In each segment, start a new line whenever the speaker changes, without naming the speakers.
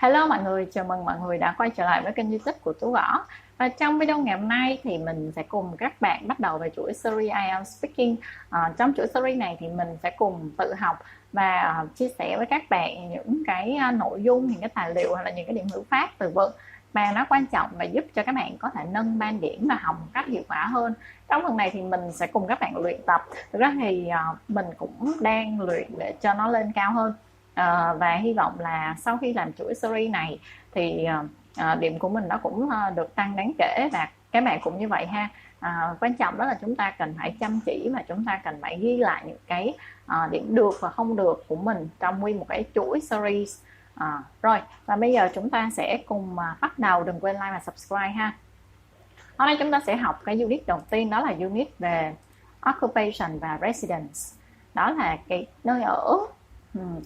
Hello mọi người, chào mừng mọi người đã quay trở lại với kênh YouTube của Tú Võ. Và trong video ngày hôm nay thì mình sẽ cùng các bạn bắt đầu về chuỗi series IELTS Speaking. Trong chuỗi series này thì mình sẽ cùng tự học và chia sẻ với các bạn những cái nội dung, những cái tài liệu hoặc là những cái điểm ngữ pháp, từ vựng mà nó quan trọng và giúp cho các bạn có thể nâng ban điểm và học một cách hiệu quả hơn. Trong phần này thì mình sẽ cùng các bạn luyện tập. Thực ra thì mình cũng đang luyện để cho nó lên cao hơn. Và hy vọng là sau khi làm chuỗi series này thì điểm của mình nó cũng được tăng đáng kể, và các bạn cũng như vậy ha. Quan trọng đó là chúng ta cần phải chăm chỉ và chúng ta cần phải ghi lại những cái điểm được và không được của mình trong nguyên một cái chuỗi series. Rồi, và bây giờ chúng ta sẽ cùng bắt đầu. Đừng quên like và subscribe ha. Hôm nay chúng ta sẽ học cái unit đầu tiên, đó là unit về occupation và residence. Đó là cái nơi ở,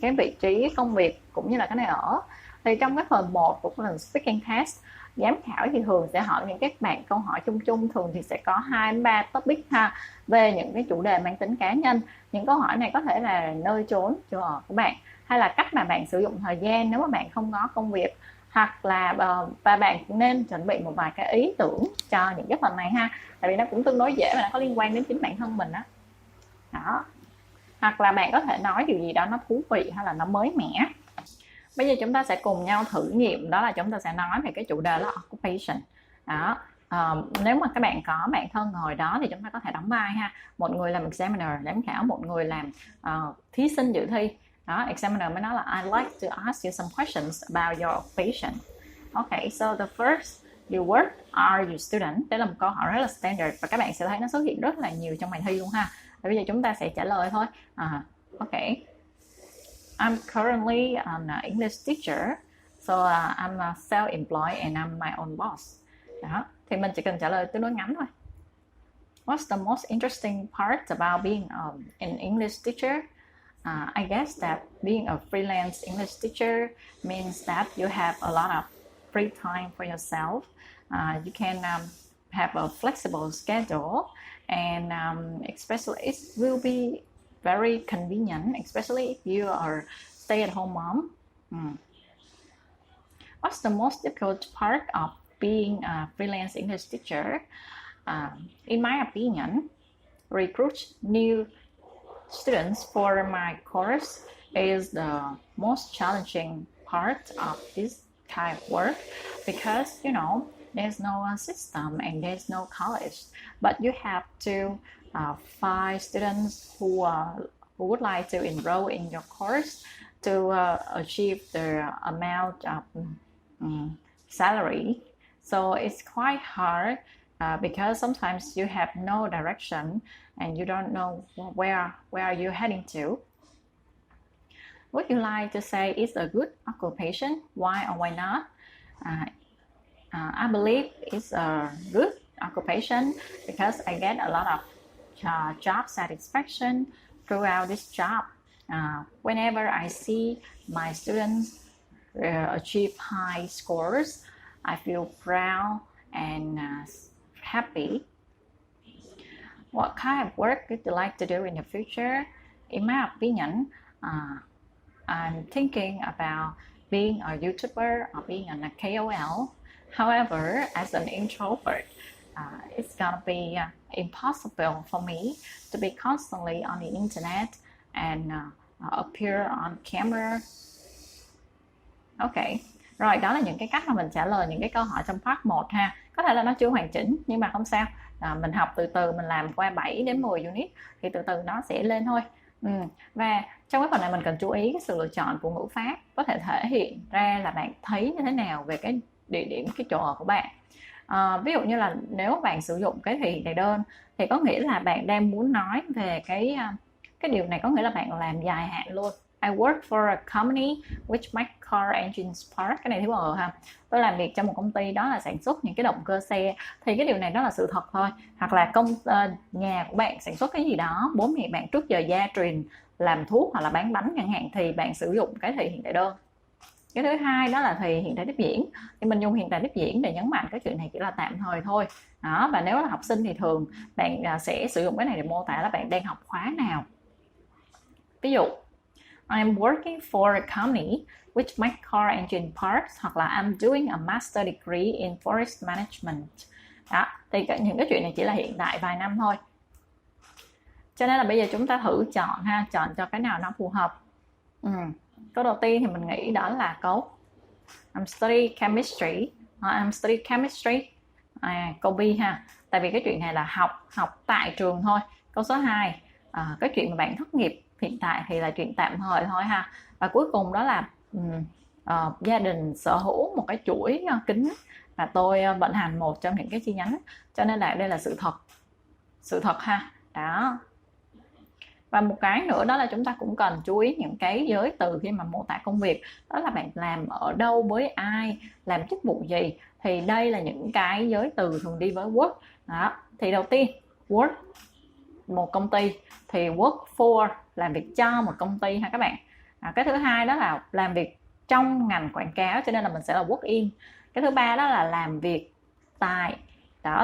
cái vị trí công việc cũng như là cái nơi ở. Thì trong cái phần 1 của phần speaking test, giám khảo thì thường sẽ hỏi những các bạn câu hỏi chung chung, thường thì sẽ có 2-3 topic ha, về những cái chủ đề mang tính cá nhân. Những câu hỏi này có thể là nơi trốn, chỗ ở của bạn, hay là cách mà bạn sử dụng thời gian nếu mà bạn không có công việc, hoặc là và bạn cũng nên chuẩn bị một vài cái ý tưởng cho những cái phần này ha, tại vì nó cũng tương đối dễ và nó có liên quan đến chính bản thân mình đó. Đó, hoặc là bạn có thể nói điều gì đó nó thú vị hay là nó mới mẻ. Bây giờ chúng ta sẽ cùng nhau thử nghiệm, đó là chúng ta sẽ nói về cái chủ đề là occupation. Đó, nếu mà các bạn có bạn thân ngồi đó thì chúng ta có thể đóng vai ha. Một người làm examiner, giám khảo, một người làm thí sinh dự thi. Đó, examiner mới nói là I'd like to ask you some questions about your occupation. Okay, so the first, you work, are you student? Đây là một câu hỏi rất là standard và các bạn sẽ thấy nó xuất hiện rất là nhiều trong bài thi luôn ha. Và bây giờ chúng ta sẽ trả lời thôi. Okay. I'm currently an English teacher, so I'm self-employed and I'm my own boss. Đó, thì mình chỉ cần trả lời tương đối ngắn thôi. What's the most interesting part about being an English teacher? I guess that being a freelance English teacher means that you have a lot of free time for yourself. You can have a flexible schedule, and especially it will be very convenient, especially if you are stay-at-home mom. What's the most difficult part of being a freelance English teacher? In my opinion, recruit new students for my course is the most challenging part of this kind of work, because there's no system and there's no college, but you have to find students who would like to enroll in your course to achieve the amount of salary. So it's quite hard because sometimes you have no direction and you don't know where are you heading to. Would you like to say it's a good occupation? Why or why not? I believe it's a good occupation because I get a lot of job satisfaction throughout this job. Whenever I see my students achieve high scores, I feel proud and happy. What kind of work would you like to do in the future? In my opinion, I'm thinking about being a YouTuber or being a KOL. However, as an introvert, it's gonna be impossible for me to be constantly on the internet and appear on camera. Ok, rồi đó là những cái cách mà mình trả lời những cái câu hỏi trong part 1 ha. Có thể là nó chưa hoàn chỉnh nhưng mà không sao. Mình học từ từ, mình làm qua 7 đến 10 unit thì từ từ nó sẽ lên thôi. Và trong cái phần này mình cần chú ý cái sự lựa chọn của ngữ pháp có thể thể hiện ra là bạn thấy như thế nào về cái địa điểm, cái chỗ ở của bạn. Ví dụ như là nếu bạn sử dụng cái thể hiện đại đơn thì có nghĩa là bạn đang muốn nói về cái điều này, có nghĩa là bạn làm dài hạn luôn. I work for a company which make car engines parts. Cái này thiếu R ha. Tôi làm việc trong một công ty đó là sản xuất những cái động cơ xe. Thì cái điều này đó là sự thật thôi. Hoặc là nhà của bạn sản xuất cái gì đó, bố mẹ bạn trước giờ gia truyền làm thuốc hoặc là bán bánh chẳng hạn, thì bạn sử dụng cái thể hiện đại đơn. Cái thứ hai đó là thì hiện tại tiếp diễn, thì mình dùng hiện tại tiếp diễn để nhấn mạnh cái chuyện này chỉ là tạm thời thôi đó. Và nếu là học sinh thì thường bạn sẽ sử dụng cái này để mô tả là bạn đang học khóa nào. Ví dụ I'm working for a company which make car engine parts, hoặc là I'm doing a master degree in forest management. Đó, thì những cái chuyện này chỉ là hiện tại vài năm thôi. Cho nên là bây giờ chúng ta thử chọn ha, chọn cho cái nào nó phù hợp. Câu đầu tiên thì mình nghĩ đó là câu I'm studying chemistry. I'm studying chemistry. Câu B ha, tại vì cái chuyện này là học tại trường thôi. Câu số 2, cái chuyện mà bạn thất nghiệp hiện tại thì là chuyện tạm thời thôi ha. Và cuối cùng đó là gia đình sở hữu một cái chuỗi kính và tôi vận hành một trong những cái chi nhánh, cho nên là đây là sự thật ha. Đó. Và một cái nữa đó là chúng ta cũng cần chú ý những cái giới từ khi mà mô tả công việc, đó là bạn làm ở đâu, với ai, làm chức vụ gì, thì đây là những cái giới từ thường đi với work. Đó. Thì đầu tiên work, một công ty, thì work for, làm việc cho một công ty ha các bạn. Cái thứ hai đó là làm việc trong ngành quảng cáo, cho nên là mình sẽ là work in. Cái thứ ba đó là làm việc tại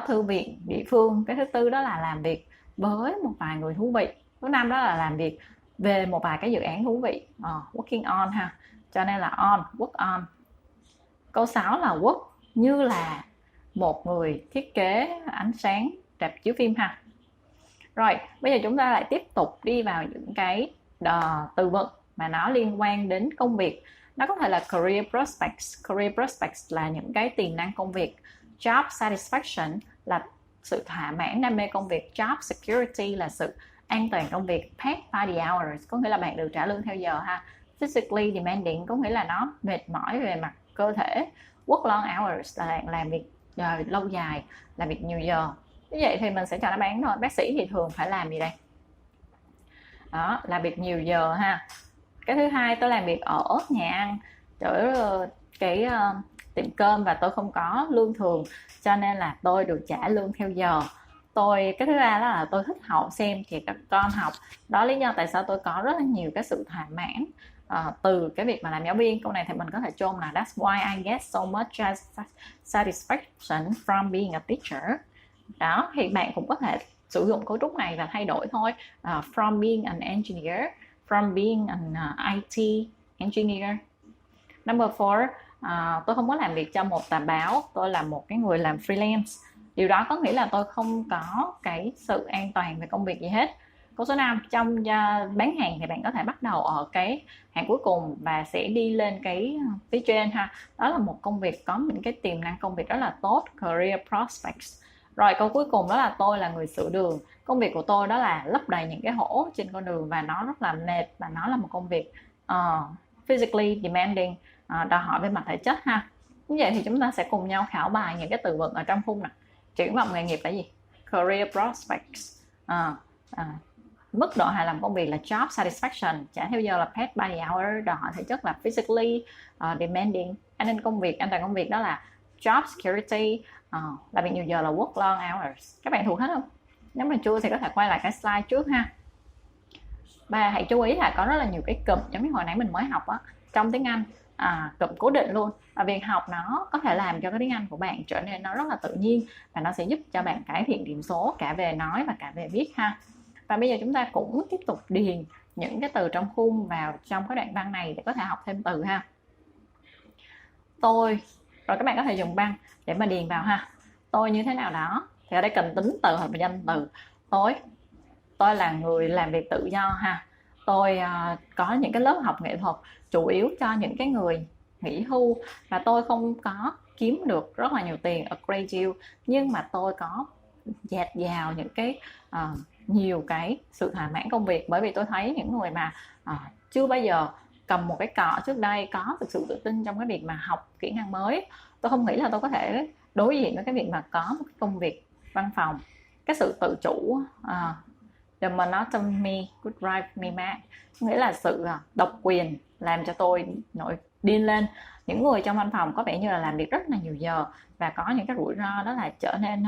thư viện địa phương. Cái thứ tư đó là làm việc với một vài người thú vị. Thứ năm đó là làm việc về một vài cái dự án thú vị, working on ha, cho nên là on, work on. Câu 6 là work như là một người thiết kế ánh sáng rạp chiếu phim ha. Rồi bây giờ chúng ta lại tiếp tục đi vào những cái từ vựng mà nó liên quan đến công việc. Nó có thể là career prospects. Career prospects là những cái tiềm năng công việc. Job satisfaction là sự thỏa mãn đam mê công việc. Job security là sự an toàn công việc. Paid by the hours có nghĩa là bạn được trả lương theo giờ ha. Physically demanding có nghĩa là nó mệt mỏi về mặt cơ thể. Work long hours là bạn làm việc lâu dài, làm việc nhiều giờ. Như vậy thì mình sẽ chọn đáp án rồi. Bác sĩ thì thường phải làm gì đây? Đó, làm việc nhiều giờ ha. Cái thứ hai, tôi làm việc ở nhà ăn, ở cái tiệm cơm và tôi không có lương thường, cho nên là tôi được trả lương theo giờ. Cái thứ ba đó là tôi thích xem thì các con học. Đó lý do tại sao tôi có rất là nhiều cái sự thỏa mãn từ cái việc mà làm giáo viên. Câu này thì mình có thể chôn là that's why I get so much satisfaction from being a teacher. Đó, thì bạn cũng có thể sử dụng cấu trúc này và thay đổi thôi. From being an engineer, from being an IT engineer. Number 4, tôi không có làm việc cho một tờ báo, tôi là một cái người làm freelance. Điều đó có nghĩa là tôi không có cái sự an toàn về công việc gì hết. Câu số 5, trong bán hàng thì bạn có thể bắt đầu ở cái hàng cuối cùng và sẽ đi lên cái phía trên ha. Đó là một công việc có những cái tiềm năng công việc rất là tốt, career prospects. Rồi câu cuối cùng đó là tôi là người sửa đường. Công việc của tôi đó là lấp đầy những cái hố trên con đường và nó rất là mệt, và nó là một công việc physically demanding, đòi hỏi về mặt thể chất ha. Như vậy thì chúng ta sẽ cùng nhau khảo bài những cái từ vựng ở trong khung này. Triển vọng nghề nghiệp là gì? Career prospects. Mức độ hài lòng công việc là job satisfaction, trả theo giờ là paid by the hour, đòi hỏi thể chất là physically demanding, an ninh công việc, an toàn công việc đó là job security, làm việc nhiều giờ là work long hours. Các bạn thuộc hết không? Nếu mà chưa thì có thể quay lại cái slide trước ha. Và hãy chú ý là có rất là nhiều cái cụm giống như hồi nãy mình mới học á, trong tiếng Anh, cụm cố định luôn. Và việc học nó có thể làm cho cái tiếng Anh của bạn trở nên nó rất là tự nhiên, và nó sẽ giúp cho bạn cải thiện điểm số cả về nói và cả về viết ha. Và bây giờ chúng ta cũng tiếp tục điền những cái từ trong khung vào trong cái đoạn văn này để có thể học thêm từ ha. Tôi, rồi các bạn có thể dùng băng để mà điền vào ha. Tôi như thế nào đó, thì ở đây cần tính từ hoặc là danh từ. Tôi là người làm việc tự do ha. Tôi có những cái lớp học nghệ thuật chủ yếu cho những cái người nghỉ hưu, và tôi không có kiếm được rất là nhiều tiền ở great deal, nhưng mà tôi có dạt dào những cái nhiều cái sự thỏa mãn công việc, bởi vì tôi thấy những người mà chưa bao giờ cầm một cái cọ trước đây có thực sự tự tin trong cái việc mà học kỹ năng mới. Tôi không nghĩ là tôi có thể đối diện với cái việc mà có một cái công việc văn phòng. Cái sự tự chủ, the monotony could drive me mad, nghĩa là sự độc quyền làm cho tôi nổi điên lên. Những người trong văn phòng có vẻ như là làm việc rất là nhiều giờ và có những cái rủi ro đó là trở nên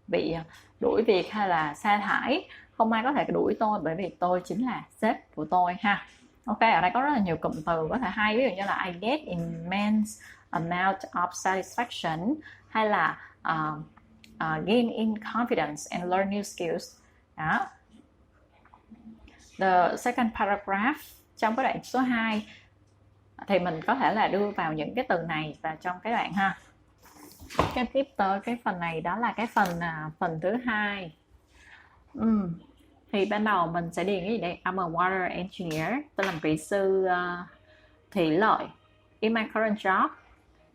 bị đuổi việc hay là sa thải. Không ai có thể đuổi tôi bởi vì tôi chính là sếp của tôi ha. Ok, ở đây có rất là nhiều cụm từ có thể hay, ví dụ như là I get immense amount of satisfaction, hay là gain in confidence and learn new skills. Đó. The second paragraph trong cái đoạn số 2 thì mình có thể là đưa vào những cái từ này vào trong cái đoạn ha. Cái tiếp tới cái phần này đó là cái phần thứ hai. Thì ban đầu mình sẽ điền cái gì đây? I'm a water engineer, tôi làm kỹ sư thủy lợi. In my current job,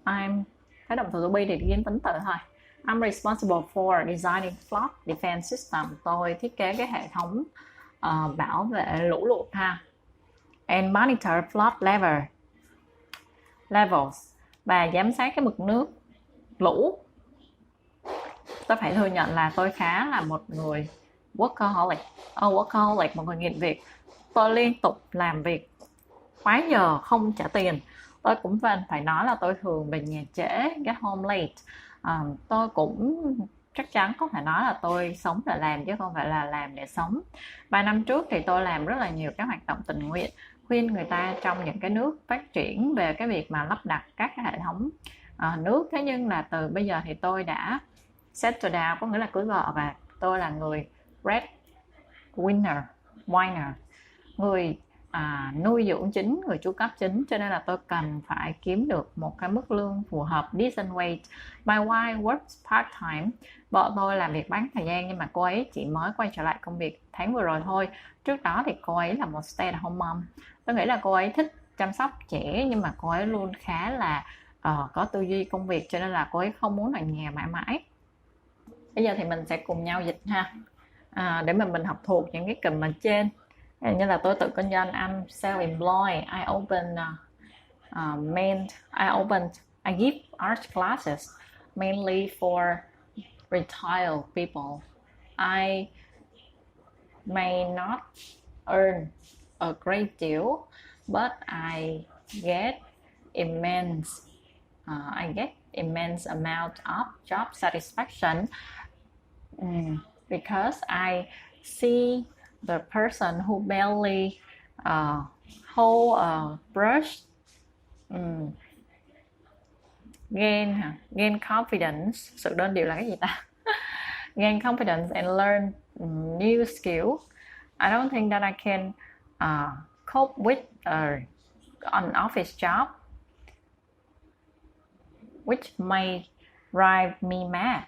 I'm, cái động từ to be thì ghi tính từ thôi. I'm responsible for designing flood defense system. Tôi thiết kế cái hệ thống bảo vệ lũ lụt ha. And monitor flood levels, và giám sát cái mực nước lũ. Tôi phải thừa nhận là tôi khá là một người workaholic, một người nghiện việc. Tôi liên tục làm việc quá giờ không trả tiền. Tôi cũng phải nói là tôi thường về nhà trễ, get home late. Tôi cũng chắc chắn có thể nói là tôi sống để làm chứ không phải là làm để sống. 3 năm trước thì tôi làm rất là nhiều các hoạt động tình nguyện, khuyên người ta trong những cái nước phát triển về cái việc mà lắp đặt các cái hệ thống nước. Thế nhưng là từ bây giờ thì tôi đã settle down, có nghĩa là cưới vợ, và tôi là người breadwinner, người nuôi dưỡng chính, người chu cấp chính, cho nên là tôi cần phải kiếm được một cái mức lương phù hợp, decent wage. My wife works part time. Vợ tôi làm việc bán thời gian, nhưng mà cô ấy chỉ mới quay trở lại công việc tháng vừa rồi thôi. Trước đó thì cô ấy là một stay at home mom. Tôi nghĩ là cô ấy thích chăm sóc trẻ, nhưng mà cô ấy luôn khá là có tư duy công việc, cho nên là cô ấy không muốn ở nhà mãi mãi. Bây giờ thì mình sẽ cùng nhau dịch ha, để mà mình học thuộc những cái cụm ở trên. Như là tôi tự kinh doanh, I'm self-employed. I give art classes mainly for retired people. I may not earn a great deal, but I get immense amount of job satisfaction because I see the person who barely hold a brush gain confidence. Sự đơn điệu là cái gì ta? Gain confidence and learn new skills. I don't think that I can cope with an office job, which may drive me mad.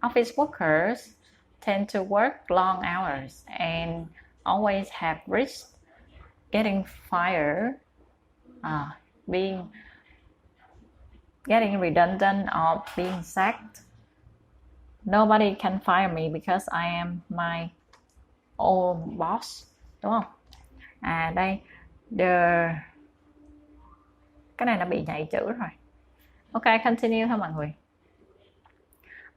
Office workers tend to work long hours and always have risk getting fired, getting redundant, or being sacked. Nobody can fire me because I am my own boss. Đúng không? Đây, cái này nó bị nhảy chữ rồi. Ok, continue thôi mọi người.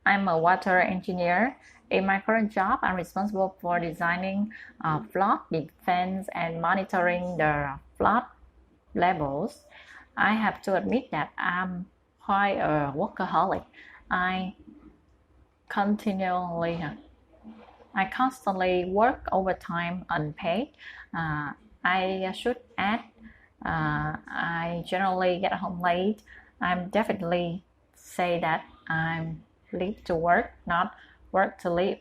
I'm a water engineer. In my current job, I'm responsible for designing flood defense and monitoring the flood levels. I have to admit that I'm quite a workaholic. I constantly work overtime unpaid. I should add, I generally get home late. I'm definitely say that I'm live to work, not work to live.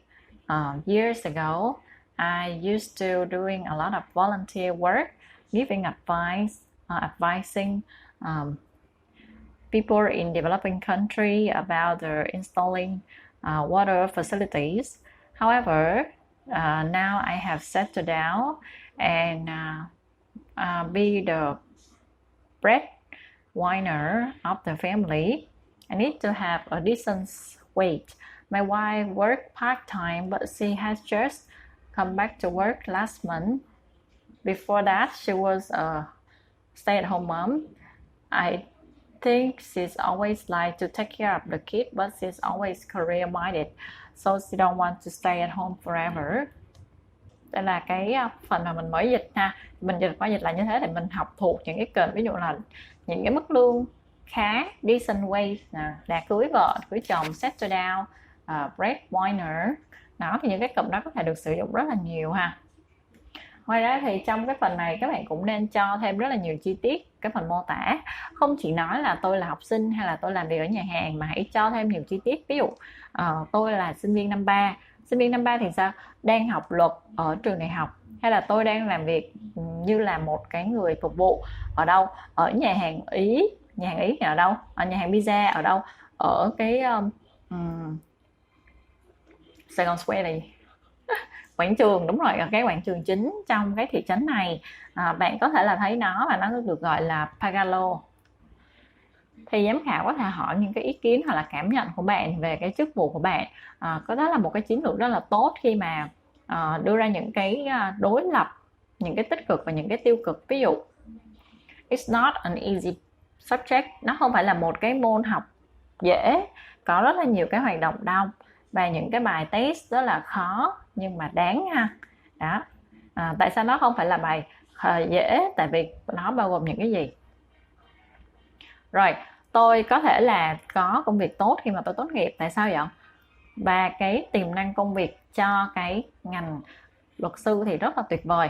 Years ago, I used to doing a lot of volunteer work, giving advising people in developing country about installing water facilities. However, now I have settled down and be the breadwinner of the family. I need to have a decent wage. My wife works part-time, but she has just come back to work last month. Before that, she was a stay-at-home mom. I think she's always like to take care of the kid, but she's always career-minded, so she don't want to stay at home forever. Đây là cái phần mà mình mới dịch ha. Mình dịch là như thế để mình học thuộc những cái cụm, ví dụ là những cái mức lương khá, decent wage, đã cưới vợ, cưới chồng, settle down, breadwinner. Đó, thì những cái cụm đó có thể được sử dụng rất là nhiều ha. Ngoài ra thì trong cái phần này các bạn cũng nên cho thêm rất là nhiều chi tiết cái phần mô tả. Không chỉ nói là tôi là học sinh hay là tôi làm việc ở nhà hàng, mà hãy cho thêm nhiều chi tiết. Ví dụ tôi là sinh viên năm 3. Sinh viên năm 3 thì sao? Đang học luật ở trường đại học, hay là tôi đang làm việc như là một cái người phục vụ. Ở đâu? Ở nhà hàng Ý ở đâu? Ở nhà hàng pizza ở đâu? Ở cái Sài Gòn Square này, quảng trường, đúng rồi, ở cái quảng trường chính trong cái thị trấn này. Bạn có thể là thấy nó và nó được gọi là Pagalo. Thì giám khảo có thể hỏi những cái ý kiến hoặc là cảm nhận của bạn về cái chức vụ của bạn. Có đó là một cái chiến lược rất là tốt khi mà đưa ra những cái đối lập, những cái tích cực và những cái tiêu cực. Ví dụ, it's not an easy subject, nó không phải là một cái môn học dễ, có rất là nhiều cái hoạt động đông và những cái bài test rất là khó nhưng mà đáng ha. Đó. Tại sao nó không phải là bài dễ? Tại vì nó bao gồm những cái gì? Rồi, tôi có thể là có công việc tốt khi mà tôi tốt nghiệp. Tại sao vậy? Và cái tiềm năng công việc cho cái ngành luật sư thì rất là tuyệt vời.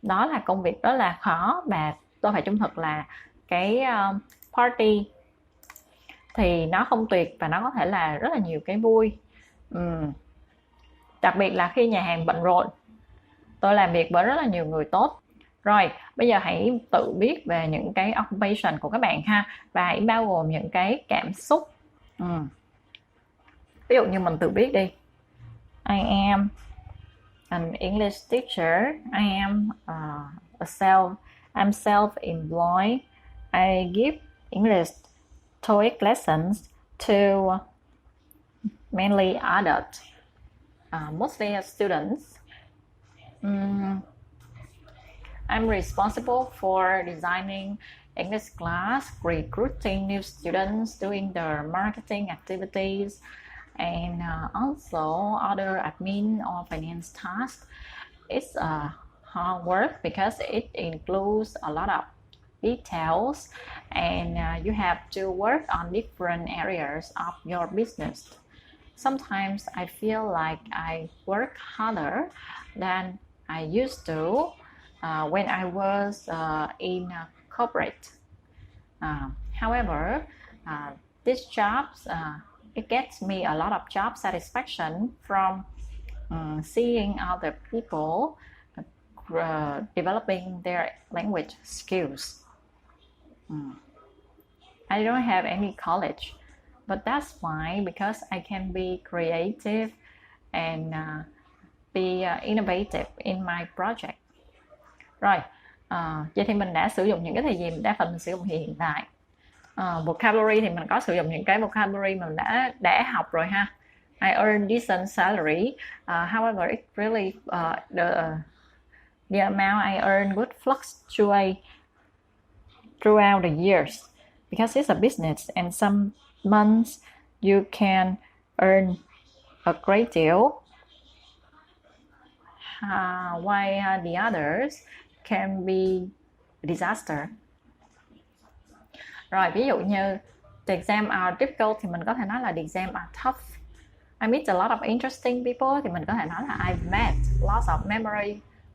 Đó là công việc rất là khó và tôi phải trung thực là cái party thì nó không tuyệt và nó có thể là rất là nhiều cái vui. Đặc biệt là khi nhà hàng bận rộn, tôi làm việc với rất là nhiều người tốt. Rồi, bây giờ hãy tự biết về những cái occupation của các bạn ha, và hãy bao gồm những cái cảm xúc. Ví dụ như mình tự biết đi. I am an English teacher. I am I'm self-employed. I give English Toeic lessons to mainly adult, mostly students. I'm responsible for designing English class, recruiting new students, doing the marketing activities, and also other admin or finance tasks. It's hard work because it includes a lot of details, and you have to work on different areas of your business. Sometimes I feel like I work harder than I used to when I was in corporate. However, this job it gets me a lot of job satisfaction from seeing other people developing their language skills. I don't have any college, but that's fine because I can be creative and be innovative in my project. Rồi, vậy thì mình đã sử dụng những cái thời gì? Đa phần mình sử dụng hiện tại. Vocabulary thì mình có sử dụng những cái vocabulary mình đã học rồi ha. I earn decent salary. However, it really the amount I earn would fluctuate throughout the years because it's a business, and some months you can earn a great deal, while the others can be a disaster. Rồi, ví dụ như the exam are difficult thì mình có thể nói là the exam are tough. I meet a lot of interesting people thì mình có thể nói là I've met lots of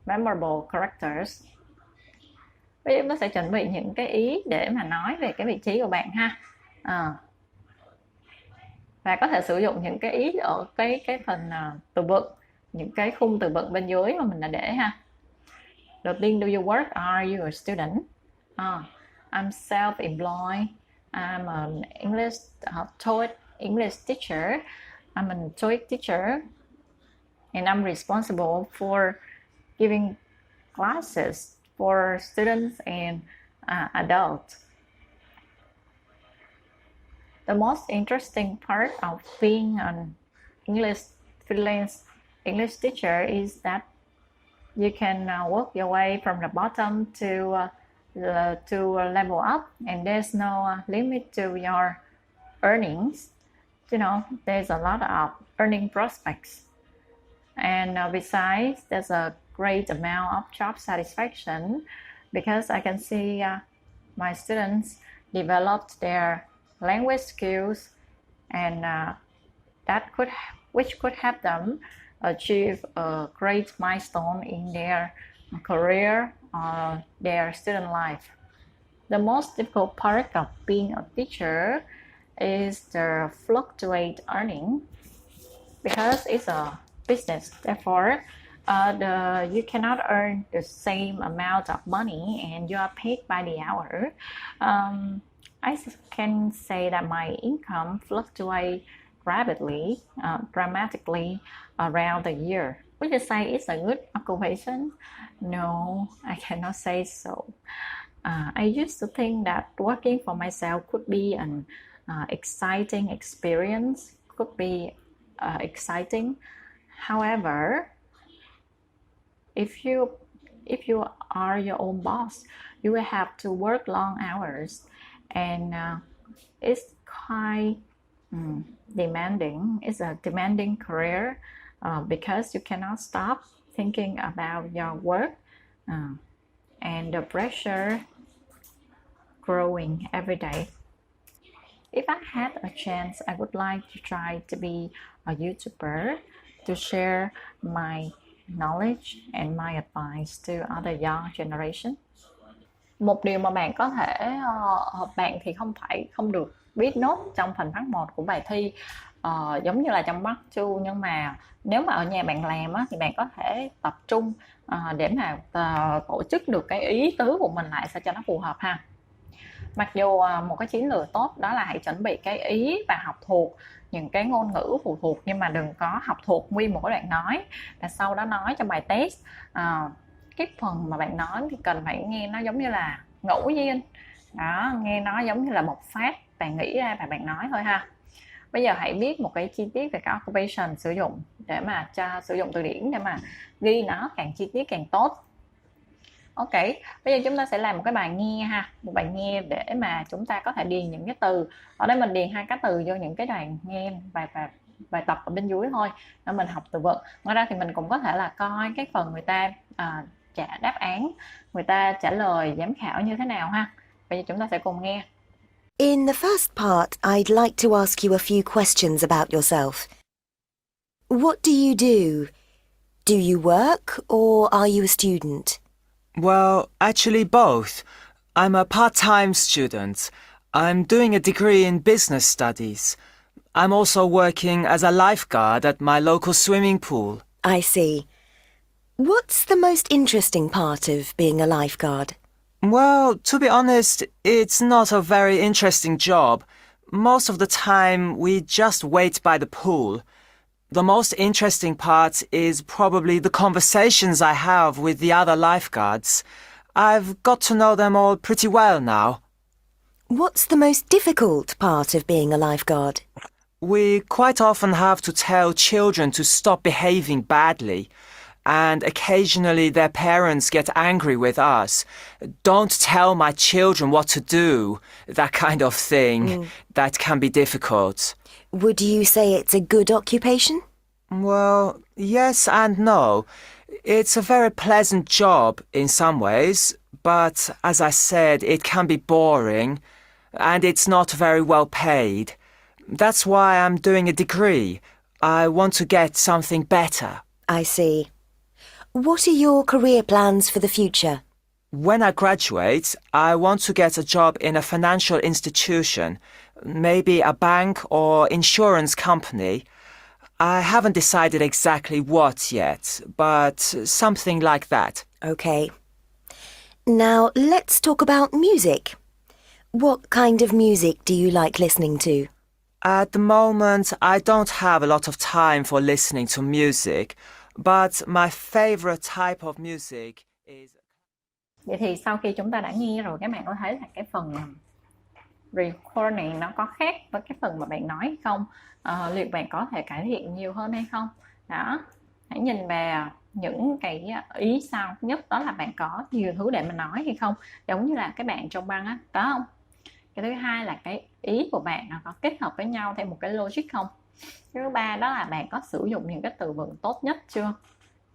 memorable characters. Bây giờ chúng ta sẽ chuẩn bị những cái ý để mà nói về cái vị trí của bạn ha. Và có thể sử dụng những cái ý ở cái phần từ vựng, những cái khung từ vựng bên dưới mà mình đã để ha. Đầu tiên, do you work? Are you a student? I'm self-employed. I'm an Toeic English teacher. I'm a Toeic teacher, and I'm responsible for giving classes for students and adults. The most interesting part of being an freelance English teacher is that you can work your way from the bottom to level up, and there's no limit to your earnings. You know, there's a lot of earning prospects, and besides, there's a great amount of job satisfaction because I can see my students developed their language skills, and which could help them achieve a great milestone in their career or their student life. The most difficult part of being a teacher is the fluctuate earning because it's a business. Therefore, You cannot earn the same amount of money and you are paid by the hour. I can say that my income fluctuates rapidly, dramatically around the year. Would you say it's a good occupation? No, I cannot say so. I used to think that working for myself could be an exciting experience, could be exciting. However, if you are your own boss, you will have to work long hours, and it's quite demanding. It's a demanding career because you cannot stop thinking about your work, and the pressure growing every day. If I had a chance, I would like to try to be a YouTuber to share my knowledge and my advice to other young generation. Một điều mà bạn có thể bạn thì không được biết nốt trong phần phát 1 của bài thi, giống như là trong Bắc Chu, nhưng mà nếu mà ở nhà bạn làm á, thì bạn có thể tập trung để mà tổ chức được cái ý tứ của mình lại sao cho nó phù hợp ha. Mặc dù một cái chiến lược tốt đó là hãy chuẩn bị cái ý và học thuộc những cái ngôn ngữ phụ thuộc, nhưng mà đừng có học thuộc nguyên một cái đoạn nói và sau đó nói trong bài test. Cái phần mà bạn nói thì cần phải nghe nó giống như là ngẫu nhiên đó, nghe nó giống như là một phát bạn nghĩ ra và bạn nói thôi ha. Bây giờ hãy biết một cái chi tiết về cái occupation sử dụng để mà sử dụng từ điển để mà ghi nó càng chi tiết càng tốt. Ok, bây giờ chúng ta sẽ làm một cái bài nghe ha, một bài nghe để mà chúng ta có thể điền những cái từ. Ở đây mình điền 2 cái từ vô những cái đoạn nghe bài tập ở bên dưới thôi để mình học từ vựng. Ngoài ra thì mình cũng có thể là coi cái phần người ta trả đáp án, người ta trả lời giám khảo như thế nào ha. Bây giờ chúng ta sẽ cùng nghe.
In the first part, I'd like to ask you a few questions about yourself. What do you do? Do you work or are you a student?
Well, actually both. I'm a part-time student. I'm doing a degree in business studies. I'm also working as a lifeguard at my local swimming pool.
I see. What's the most interesting part of being a lifeguard?
Well, to be honest, it's not a very interesting job. Most of the time, we just wait by the pool. The most interesting part is probably the conversations I have with the other lifeguards. I've got to know them all pretty well now.
What's the most difficult part of being a lifeguard?
We quite often have to tell children to stop behaving badly, and occasionally their parents get angry with us. Don't tell my children what to do, that kind of thing. That can be difficult.
Would you say it's a good occupation?
Well, yes and no. It's a very pleasant job in some ways, but as I said, it can be boring, and it's not very well paid. That's why I'm doing a degree. I want to get something better.
I see. What are your career plans for the future?
When I graduate, I want to get a job in a financial institution, maybe a bank or insurance company. I haven't decided exactly what yet, but something like that.
Okay. Now let's talk about music. What kind of music do you like listening to?
At the moment, I don't have a lot of time for listening to music, but my favorite type of music is...
Vậy thì sau khi chúng ta đã nghe rồi, các bạn có thấy là cái phần recording nó có khác với cái phần mà bạn nói hay không? Liệu bạn có thể cải thiện nhiều hơn hay không? Đó, hãy nhìn vào những cái ý sau. Nhất đó là bạn có nhiều thứ để mà nói hay không? Giống như là cái bạn trong băng á, có không? Cái thứ hai là cái ý của bạn nó có kết hợp với nhau theo một cái logic không? Cái thứ ba đó là bạn có sử dụng những cái từ vựng tốt nhất chưa?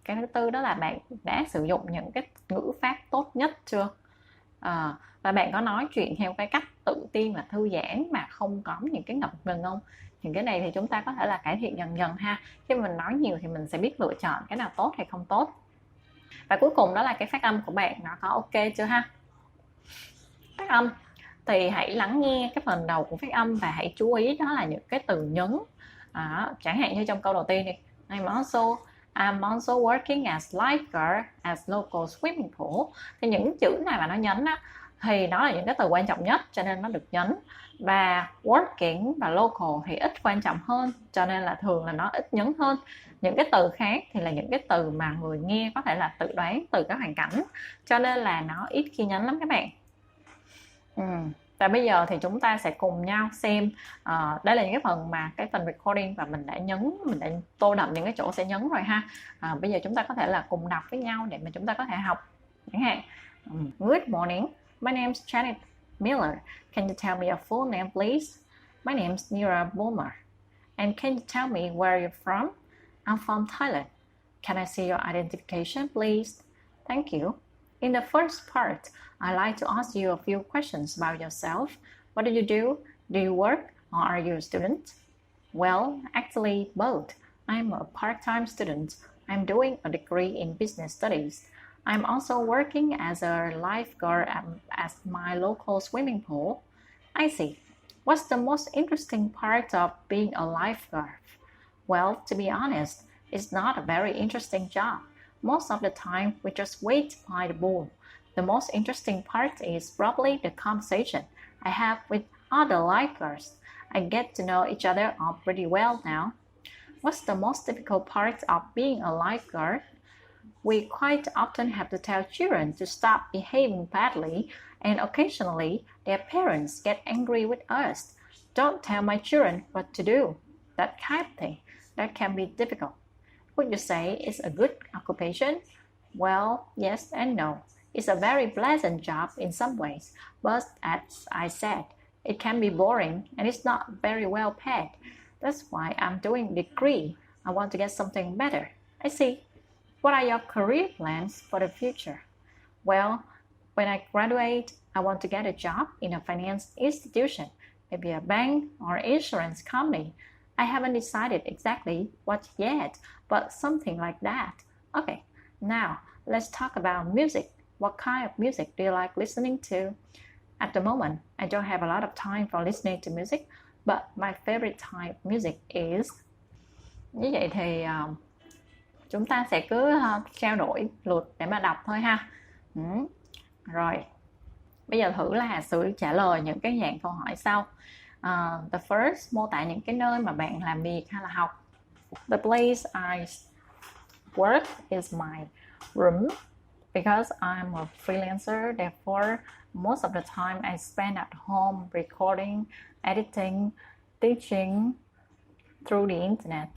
Cái thứ tư đó là bạn đã sử dụng những cái ngữ pháp tốt nhất chưa? Và bạn có nói chuyện theo cái cách tự tin và thư giãn mà không có những cái ngập ngừng không? Những cái này thì chúng ta có thể là cải thiện dần dần ha. Khi mình nói nhiều thì mình sẽ biết lựa chọn cái nào tốt hay không tốt. Và cuối cùng đó là cái phát âm của bạn nó có ok chưa ha? Phát âm thì hãy lắng nghe cái phần đầu của phát âm và hãy chú ý đó là những cái từ nhấn. Chẳng hạn như trong câu đầu tiên đi, I'm also I'm also working as lifeguard at local swimming pool. Thì những chữ này mà nó nhấn á, thì nó là những cái từ quan trọng nhất cho nên nó được nhấn. Và working và local thì ít quan trọng hơn cho nên là thường là nó ít nhấn hơn. Những cái từ khác thì là những cái từ mà người nghe có thể là tự đoán từ các hoàn cảnh, cho nên là nó ít khi nhấn lắm các bạn. Và bây giờ thì chúng ta sẽ cùng nhau xem đây là những cái phần mà cái phần recording và mình đã tô đậm những cái chỗ sẽ nhấn rồi ha. Bây giờ chúng ta có thể là cùng đọc với nhau để mà chúng ta có thể học. Chẳng hạn, Good morning, my name is Janet Miller. Can you tell me your full name please? My name is Nira Bomer. And can you tell me where you're from? I'm from Thailand. Can I see your identification please? Thank you. In the first part, I'd like to ask you a few questions about yourself. What do you do? Do you work or are you a student? Well, actually both. I'm a part-time student. I'm doing a degree in business studies. I'm also working as a lifeguard at my local swimming pool. I see. What's the most interesting part of being a lifeguard? Well, to be honest, it's not a very interesting job. Most of the time, we just wait by the pool. The most interesting part is probably the conversation I have with other lifeguards. I get to know each other all pretty well now. What's the most difficult part of being a lifeguard? We quite often have to tell children to stop behaving badly, and occasionally their parents get angry with us. Don't tell my children what to do. That kind of thing. That can be difficult. Would you say it's a good occupation? Well, yes and no. It's a very pleasant job in some ways, but as I said, it can be boring and it's not very well paid. That's why I'm doing a degree. I want to get something better. I see. What are your career plans for the future? Well, when I graduate, I want to get a job in a finance institution, maybe a bank or insurance company. I haven't decided exactly what yet, but something like that. Okay, now let's talk about music. What kind of music do you like listening to? At the moment, I don't have a lot of time for listening to music, but my favorite type of music is... Như vậy thì chúng ta sẽ cứ trao đổi lượt để mà đọc thôi ha. Rồi, bây giờ thử là sự trả lời những cái dạng câu hỏi sau. The first, mô tả những cái nơi mà bạn làm việc hay là học. The place I work is my room because I'm a freelancer. Therefore, most of the time I spend at home recording, editing, teaching through the internet.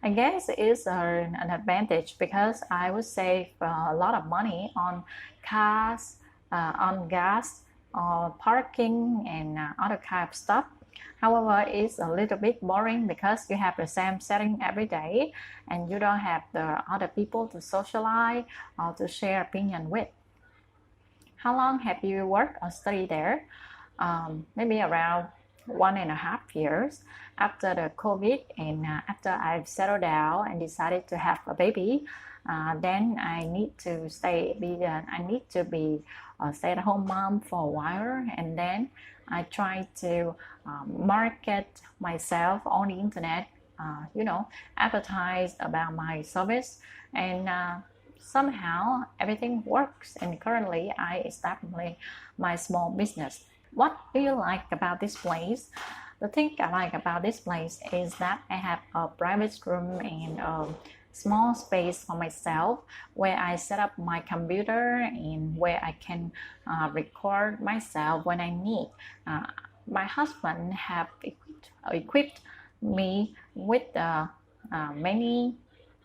I guess it's an advantage because I would save a lot of money on cars, on gas, parking, and other kind of stuff. However, it's a little bit boring because you have the same setting every day and you don't have the other people to socialize or to share opinion with. How long have you worked or studied there? Maybe around 1.5 years. After the COVID and after I've settled down and decided to have a baby, then I need to be a stay-at-home mom for a while, and then I try to market myself on the internet, advertise about my service, and somehow everything works, and currently I established my small business. What do you like about this place? The thing I like about this place is that I have a private room and a small space for myself where I set up my computer and where I can record myself when I need. My husband have equipped me with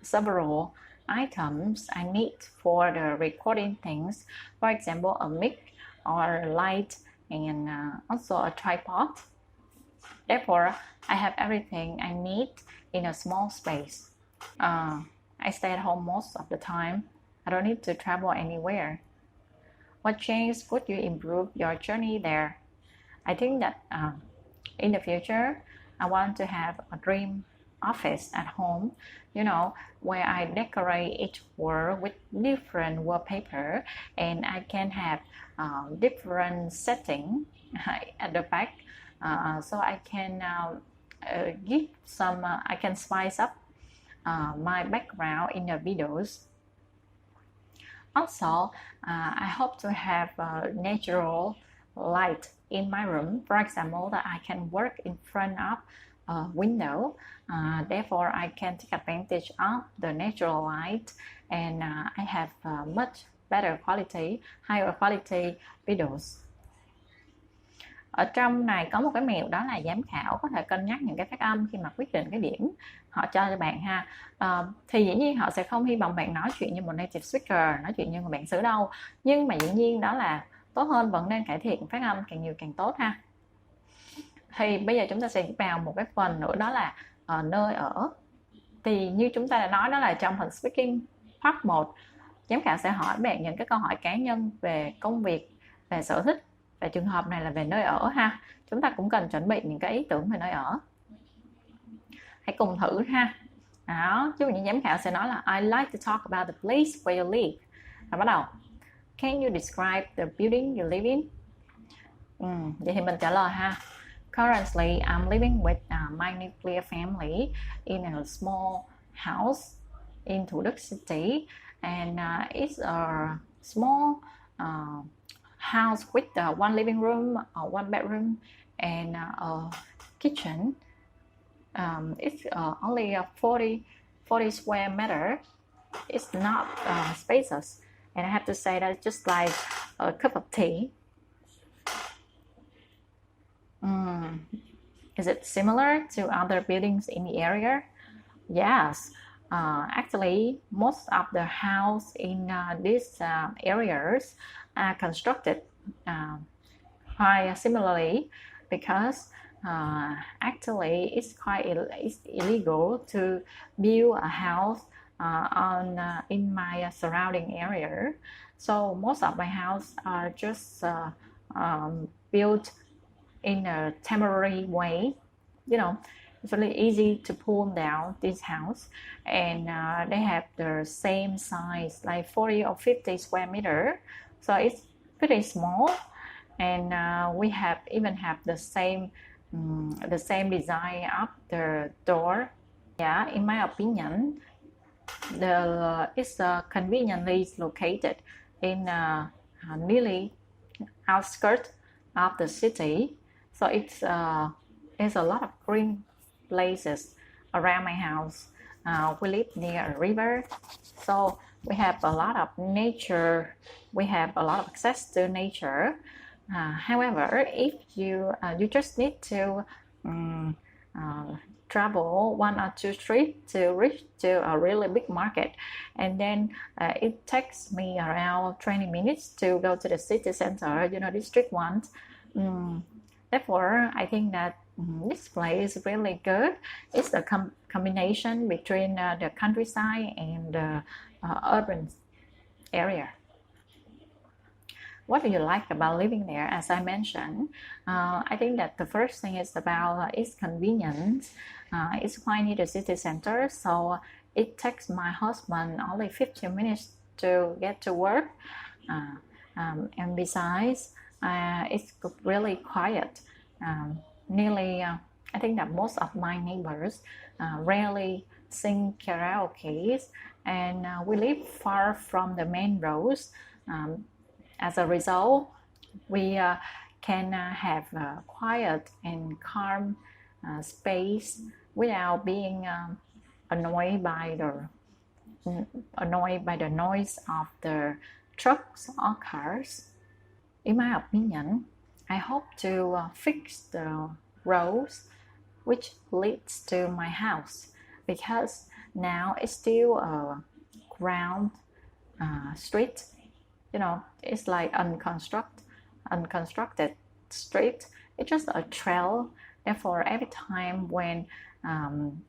several items I need for the recording things. For example, a mic or light and also a tripod. Therefore, I have everything I need in a small space. I stay at home most of the time. I don't need to travel anywhere. What change would you improve your journey there? I think that in the future, I want to have a dream office at home, where I decorate each wall with different wallpaper, and I can have different setting at the back, so I can give some, I can spice up my background in the videos. Also, I hope to have natural light in my room. For example, that I can work in front of a window. Therefore, I can take advantage of the natural light, and I have much better quality, higher quality videos. Ở trong này có một cái mẹo, đó là giám khảo có thể cân nhắc những cái phát âm khi mà quyết định cái điểm họ cho bạn ha. Thì dĩ nhiên họ sẽ không hy vọng bạn nói chuyện như một native speaker, nói chuyện như một bạn xứ đâu, nhưng mà dĩ nhiên đó là tốt hơn, vẫn nên cải thiện phát âm càng nhiều càng tốt ha. Thì bây giờ chúng ta sẽ vào một cái phần nữa, đó là nơi ở. Thì như chúng ta đã nói, đó là trong phần speaking part 1, giám khảo sẽ hỏi bạn những cái câu hỏi cá nhân về công việc, về sở thích, và trường hợp này là về nơi ở ha. Chúng ta cũng cần chuẩn bị những cái ý tưởng về nơi ở. Hãy cùng thử ha. Đó, ví dụ như giám khảo sẽ nói là I like to talk about the place where you live. Và bắt đầu, can you describe the building you live in? Vậy thì mình trả lời ha. Currently, I'm living with my nuclear family in a small house in Toeic City, and it's a small house with one living room, one bedroom, and a kitchen. It's only 40 square meter. It's not spacious, and I have to say that it's just like a cup of tea. Is it similar to other buildings in the area? Yes. Actually, most of the house in these areas are constructed quite similarly, because actually it's it's illegal to build a house in my surrounding area. So most of my house are just built in a temporary way. You know, it's really easy to pull down this house, and they have the same size, like 40 or 50 square meter. So it's pretty small, and we even have the same design of the door. Yeah, in my opinion, it's conveniently located in nearly outskirts of the city. So there's a lot of green places around my house. We live near a river, so we have a lot of nature. We have a lot of access to nature. However, if you just need to travel 1 or 2 streets to reach to a really big market, and then it takes me around 20 minutes to go to the city center, district one. Therefore, I think that this place is really good. It's a combination between the countryside and the urban area. What do you like about living there? As I mentioned, I think that the first thing is about its convenience. It's quite near the city center, so it takes my husband only 15 minutes to get to work. And besides, it's really quiet. I think that most of my neighbors rarely sing karaoke, and we live far from the main roads. As a result, we can have a quiet and calm space without being annoyed by the noise of the trucks or cars. In my opinion, I hope to fix the roads which leads to my house, because now it's still a ground street. It's like unconstructed street. It's just a trail. Therefore, every time when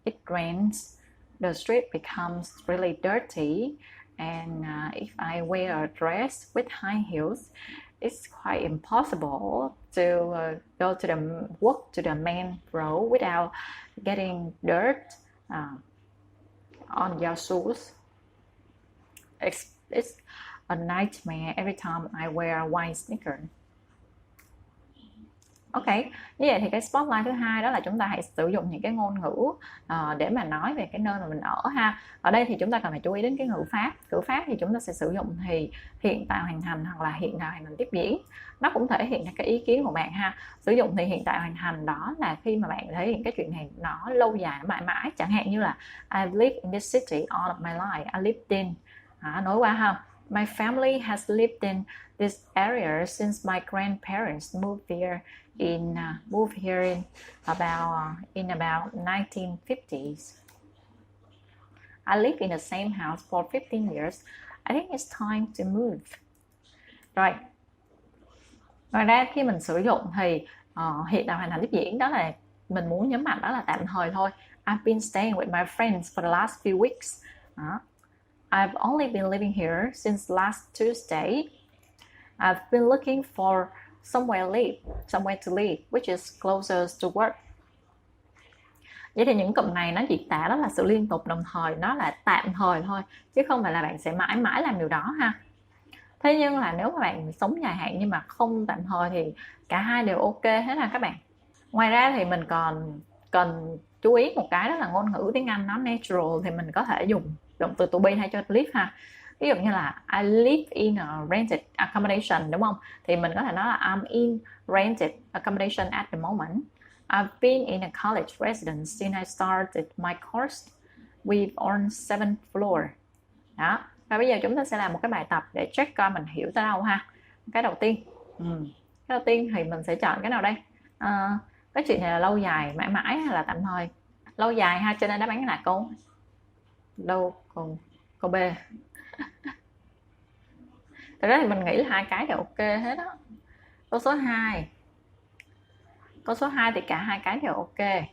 it rains, the street becomes really dirty. And if I wear a dress with high heels, it's quite impossible to walk to the main road without getting dirt on your shoes. It's a nightmare every time I wear a white sneaker. Ok, như vậy thì cái spotlight thứ hai đó là chúng ta hãy sử dụng những cái ngôn ngữ để mà nói về cái nơi mà mình ở ha. Ở đây thì chúng ta cần phải chú ý đến cái ngữ pháp. Ngữ pháp thì chúng ta sẽ sử dụng thì hiện tại hoàn thành hoặc là hiện tại hoàn thành tiếp diễn. Nó cũng thể hiện cái ý kiến của bạn ha. Sử dụng thì hiện tại hoàn thành đó là khi mà bạn thể hiện cái chuyện này nó lâu dài mãi mãi. Chẳng hạn như là I live in this city all of my life. I lived in. Nói qua ha. My family has lived in this area since my grandparents moved here in about 1950s. I lived in the same house for 15 years. I think it's time to move. Rồi. Ngoài ra khi mình sử dụng thì hiện tại hoàn thành tiếp diễn đó là mình muốn nhấn mạnh đó là tạm thời thôi. I've been staying with my friends for the last few weeks. I've only been living here since last Tuesday. I've been looking for somewhere to live, which is closer to work. Vậy thì những cụm này nó diễn tả đó là sự liên tục đồng thời, nó là tạm thời thôi, chứ không phải là bạn sẽ mãi mãi làm điều đó ha. Thế nhưng là nếu mà bạn sống dài hạn nhưng mà không tạm thời thì cả hai đều ok hết ha các bạn. Ngoài ra thì mình còn cần chú ý một cái đó là ngôn ngữ tiếng Anh nó natural thì mình có thể dùng động từ to be hay cho live ha. Ví dụ như là I live in a rented accommodation, đúng không? Thì mình có thể nói là I'm in rented accommodation at the moment. I've been in a college residence since I started my course. We've on 7th floor. Đó. Và bây giờ chúng ta sẽ làm một cái bài tập để check coi mình hiểu tới đâu ha. Cái đầu tiên thì mình sẽ chọn cái nào đây? Cái chuyện này là lâu dài, mãi mãi hay là tạm thời? Lâu dài ha, cho nên đáp án là câu B. Thật ra thì mình nghĩ là hai cái đều ok hết á. Câu số 2 thì cả hai cái đều ok.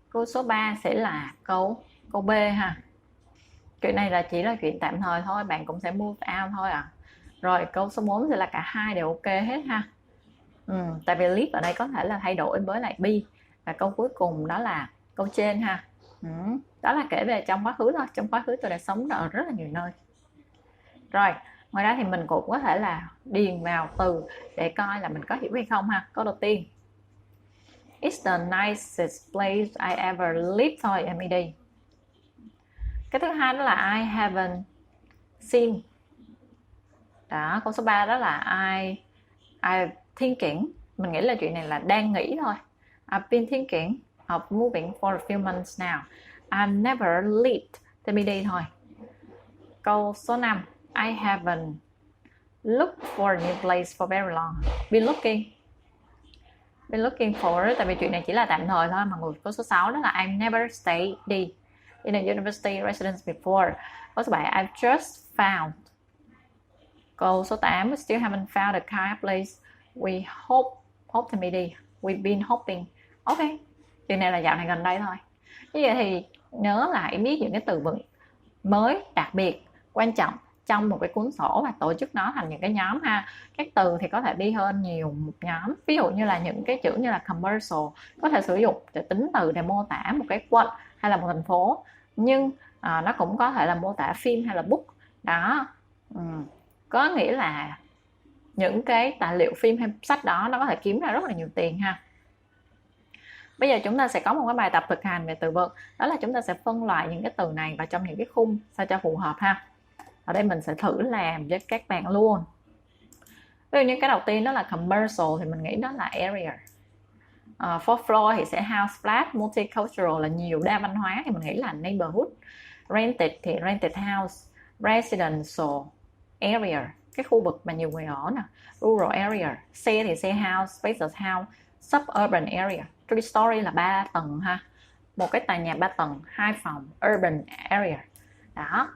Câu số 3 sẽ là câu B ha. Chuyện này là chỉ là chuyện tạm thời thôi, bạn cũng sẽ move out thôi à. Rồi câu số 4 sẽ là cả hai đều ok hết ha. Tại vì live ở đây có thể là thay đổi với lại be. Và câu cuối cùng đó là câu trên ha. Đó là kể về trong quá khứ thôi. Trong quá khứ tôi đã sống ở rất là nhiều nơi. Rồi, ngoài ra thì mình cũng có thể là điền vào từ để coi là mình có hiểu hay không ha. Câu đầu tiên, it's the nicest place I ever lived thôi, em đi. Cái thứ hai đó là I haven't seen. Đó, câu số 3 đó là I thinking. Mình nghĩ là chuyện này là đang nghĩ thôi. I've been thinking of moving for a few months now. I've never lived. Thêm đi thôi. Câu số 5, I haven't looked for a new place for very long. Been looking for, tại vì chuyện này chỉ là tạm thời thôi mà. Câu số 6 đó là I've never stayed in a university residence before. Câu số 7, I've just found. Câu số 8, we still haven't found a kind of place we hope to meet. We've been hoping. Ok, chuyện này là dạo này gần đây thôi. Như vậy thì nhớ lại viết những cái từ vựng mới, đặc biệt, quan trọng trong một cái cuốn sổ và tổ chức nó thành những cái nhóm ha. Các từ thì có thể đi hơn nhiều một nhóm. Ví dụ như là những cái chữ như là commercial có thể sử dụng để tính từ để mô tả một cái quận hay là một thành phố. Nhưng nó cũng có thể là mô tả phim hay là book. Đó. Có nghĩa là những cái tài liệu phim hay sách đó nó có thể kiếm ra rất là nhiều tiền ha. Bây giờ chúng ta sẽ có một cái bài tập thực hành về từ vựng. Đó là chúng ta sẽ phân loại những cái từ này vào trong những cái khung sao cho phù hợp ha. Ở đây mình sẽ thử làm với các bạn luôn. Ví dụ như cái đầu tiên đó là commercial thì mình nghĩ đó là area. Fourth floor thì sẽ house flat. Multicultural là nhiều đa văn hóa thì mình nghĩ là neighborhood. Rented thì rented house. Residential area, cái khu vực mà nhiều người ở nè. Rural area. Xe thì xe house, spacious house. Suburban area, 3 story là 3 tầng ha. Một cái tòa nhà 3 tầng, 2 phòng. Urban area. Đó.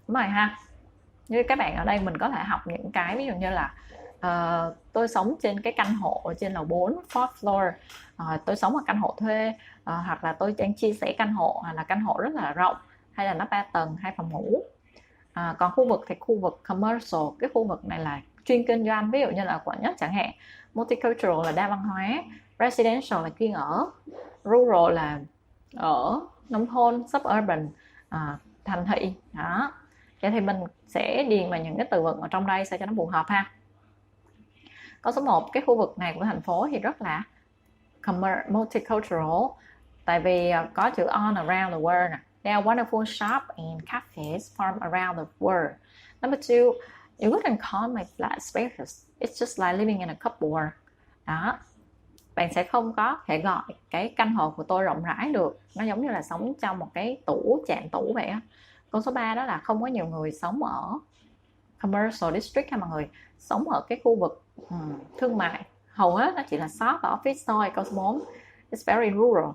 Đúng rồi ha. Như các bạn ở đây mình có thể học những cái ví dụ như là tôi sống trên cái căn hộ trên lầu 4, 4th floor. Tôi sống ở căn hộ thuê. Hoặc là tôi đang chia sẻ căn hộ, hoặc là căn hộ rất là rộng, hay là nó 3 tầng, 2 phòng ngủ. Còn khu vực thì khu vực commercial, cái khu vực này là chuyên kinh doanh, ví dụ như là quận nhất chẳng hạn. Multicultural là đa văn hóa. Residential là chuyên ở. Rural là ở nông thôn. Suburban thành thị. Đó. Vậy thì mình sẽ điền vào những cái từ vựng ở trong đây sao cho nó phù hợp ha. Câu số 1, cái khu vực này của thành phố thì rất là multicultural, tại vì có chữ on around the world nè. There are wonderful shops and cafes from around the world. Number 2, you wouldn't call my flat spacious. It's just like living in a cupboard. Đó, bạn sẽ không có thể gọi cái căn hộ của tôi rộng rãi được. Nó giống như là sống trong một cái tủ, trạm tủ vậy á. Câu số 3 đó là không có nhiều người sống ở commercial district hay mọi người sống ở cái khu vực thương mại. Hầu hết nó chỉ là shop và office thôi. Câu số 4, it's very rural.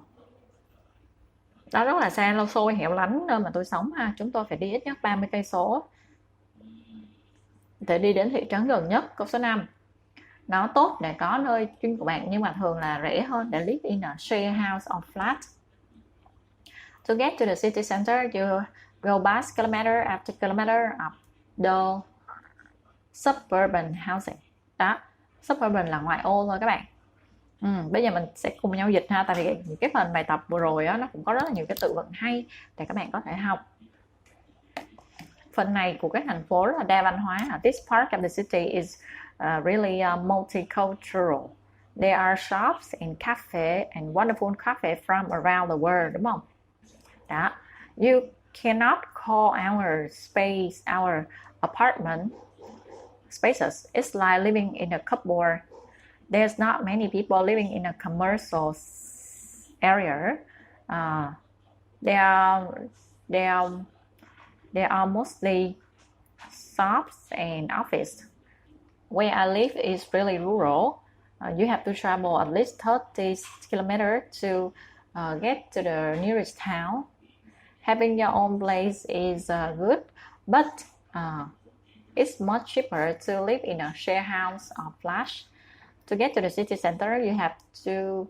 Đó rất là xa, lâu xôi, hẻo lánh nơi mà tôi sống ha. Chúng tôi phải đi ít nhất 30 cây số để đi đến thị trấn gần nhất. Câu số 5, nó tốt để có nơi chuyên của bạn nhưng mà thường là rẻ hơn để live in a share house or flat. To get to the city center, you go past kilometer after kilometer of the suburban housing. Đó, suburban là ngoại ô thôi các bạn. Bây giờ mình sẽ cùng nhau dịch ha, tại vì cái phần bài tập vừa rồi á, nó cũng có rất là nhiều cái từ vựng hay để các bạn có thể học. Phần này của cái thành phố rất là đa văn hóa. This part of the city is really multicultural. There are shops and cafe and wonderful cafe from around the world, đúng không? Đó. You cannot call our space, our apartment spaces. It's like living in a cupboard. There's not many people living in a commercial area. There are mostly shops and office. Where I live is really rural. You have to travel at least 30 kilometers to get to the nearest town. Having your own place is good, but it's much cheaper to live in a share house or flat. To get to the city center, you have to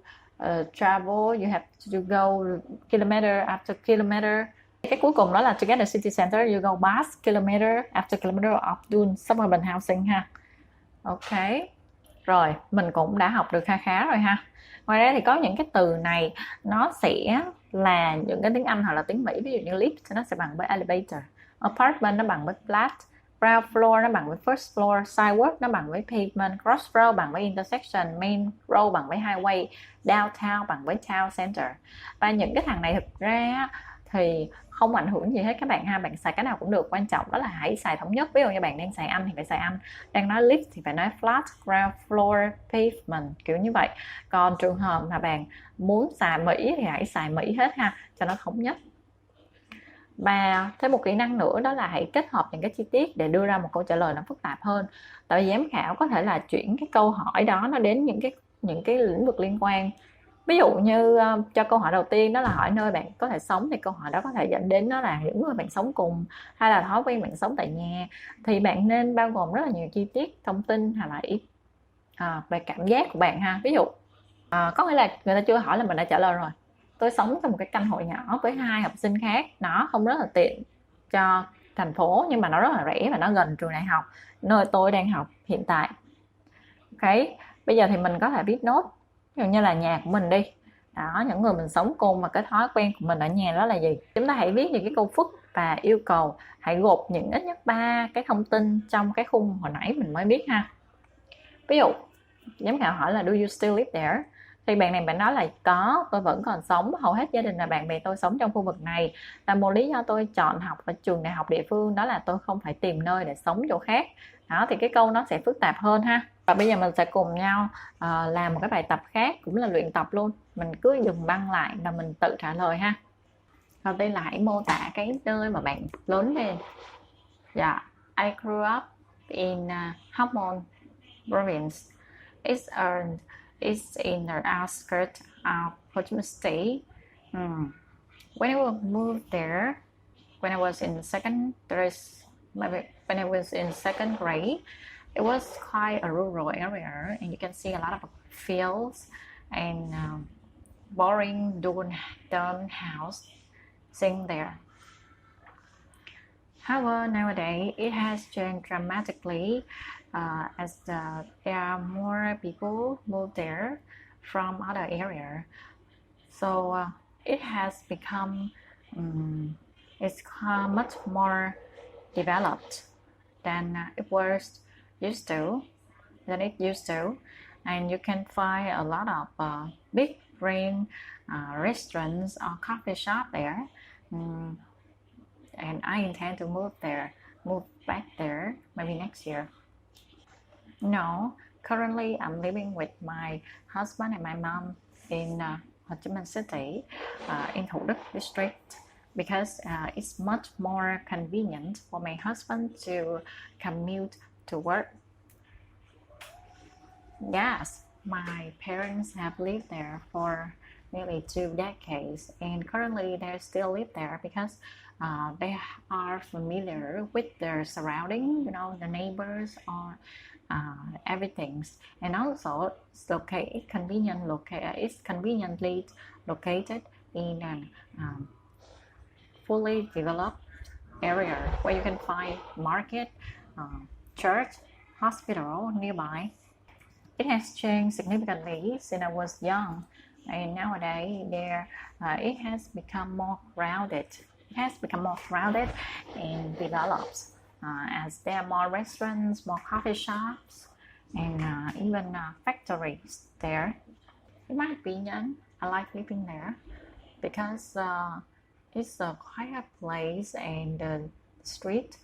travel, you have to go kilometer after kilometer. Cái cuối cùng đó là to get the city center, you go past kilometer after kilometer of doing suburban housing ha. Ok, rồi mình cũng đã học được khá rồi ha. Ngoài ra thì có những cái từ này nó sẽ là những cái tiếng Anh hoặc là tiếng Mỹ. Ví dụ như lift thì nó sẽ bằng với elevator, apartment nó bằng với flat, ground floor nó bằng với first floor, sidewalk nó bằng với pavement, crossroad bằng với intersection, main road bằng với highway, downtown bằng với town center. Và những cái thằng này thực ra thì không ảnh hưởng gì hết các bạn ha. Bạn xài cái nào cũng được, quan trọng đó là hãy xài thống nhất. Ví dụ như bạn đang xài Anh thì phải xài Anh, đang nói lift thì phải nói flat, ground floor, pavement, kiểu như vậy. Còn trường hợp mà bạn muốn xài Mỹ thì hãy xài Mỹ hết ha, cho nó thống nhất. Và thêm một kỹ năng nữa đó là hãy kết hợp những cái chi tiết để đưa ra một câu trả lời nó phức tạp hơn. Tại vì giám khảo có thể là chuyển cái câu hỏi đó nó đến những cái lĩnh vực liên quan. Ví dụ như cho câu hỏi đầu tiên đó là hỏi nơi bạn có thể sống, thì câu hỏi đó có thể dẫn đến đó là những người bạn sống cùng hay là thói quen bạn sống tại nhà. Thì bạn nên bao gồm rất là nhiều chi tiết thông tin hoặc là về cảm giác của bạn ha. Ví dụ có nghĩa là người ta chưa hỏi là mình đã trả lời rồi. Tôi sống trong một cái căn hộ nhỏ với 2 học sinh khác. Nó không rất là tiện cho thành phố nhưng mà nó rất là rẻ và nó gần trường đại học nơi tôi đang học hiện tại. Ok, bây giờ thì mình có thể viết nốt. Ví dụ như là nhà của mình đi. Đó, những người mình sống cùng mà cái thói quen của mình ở nhà đó là gì? Chúng ta hãy viết những cái câu phức và yêu cầu hãy gộp những ít nhất 3 cái thông tin trong cái khung hồi nãy mình mới biết ha. Ví dụ, giám khảo hỏi là do you still live there? Thì bạn này bạn nói là có, tôi vẫn còn sống, hầu hết gia đình và bạn bè tôi sống trong khu vực này. Và một lý do tôi chọn học ở trường đại học địa phương đó là tôi không phải tìm nơi để sống chỗ khác. Đó, thì cái câu nó sẽ phức tạp hơn ha. Và bây giờ mình sẽ cùng nhau làm một cái bài tập khác, cũng là luyện tập luôn. Mình cứ dùng băng lại và mình tự trả lời ha. Đầu tiên là hãy mô tả cái nơi mà bạn lớn lên. Yeah, I grew up in Hormone province. It's in the outskirts of Ho Chi Minh State. When I moved there, when I was in second grade, it was quite a rural area, and you can see a lot of fields and boring dome house sitting there. However, nowadays it has changed dramatically as there are more people moved there from other area. So it has become much more developed than it was used to. than it used to, and you can find a lot of big green restaurants or coffee shop there. And I intend to move back there maybe next year. No, currently I'm living with my husband and my mom in Ho Chi Minh City, in Thủ Đức district, because it's much more convenient for my husband to commute to work. Yes, my parents have lived there for nearly 2 decades, and currently they still live there because they are familiar with their surrounding, the neighbors or everything, and also it's conveniently located in an fully developed area where you can find market, church, hospital nearby. It has changed significantly since I was young, and nowadays it has become more crowded. It has become more crowded and developed as there are more restaurants, more coffee shops, and even factories there. In my opinion, I like living there because it's a quiet place and the street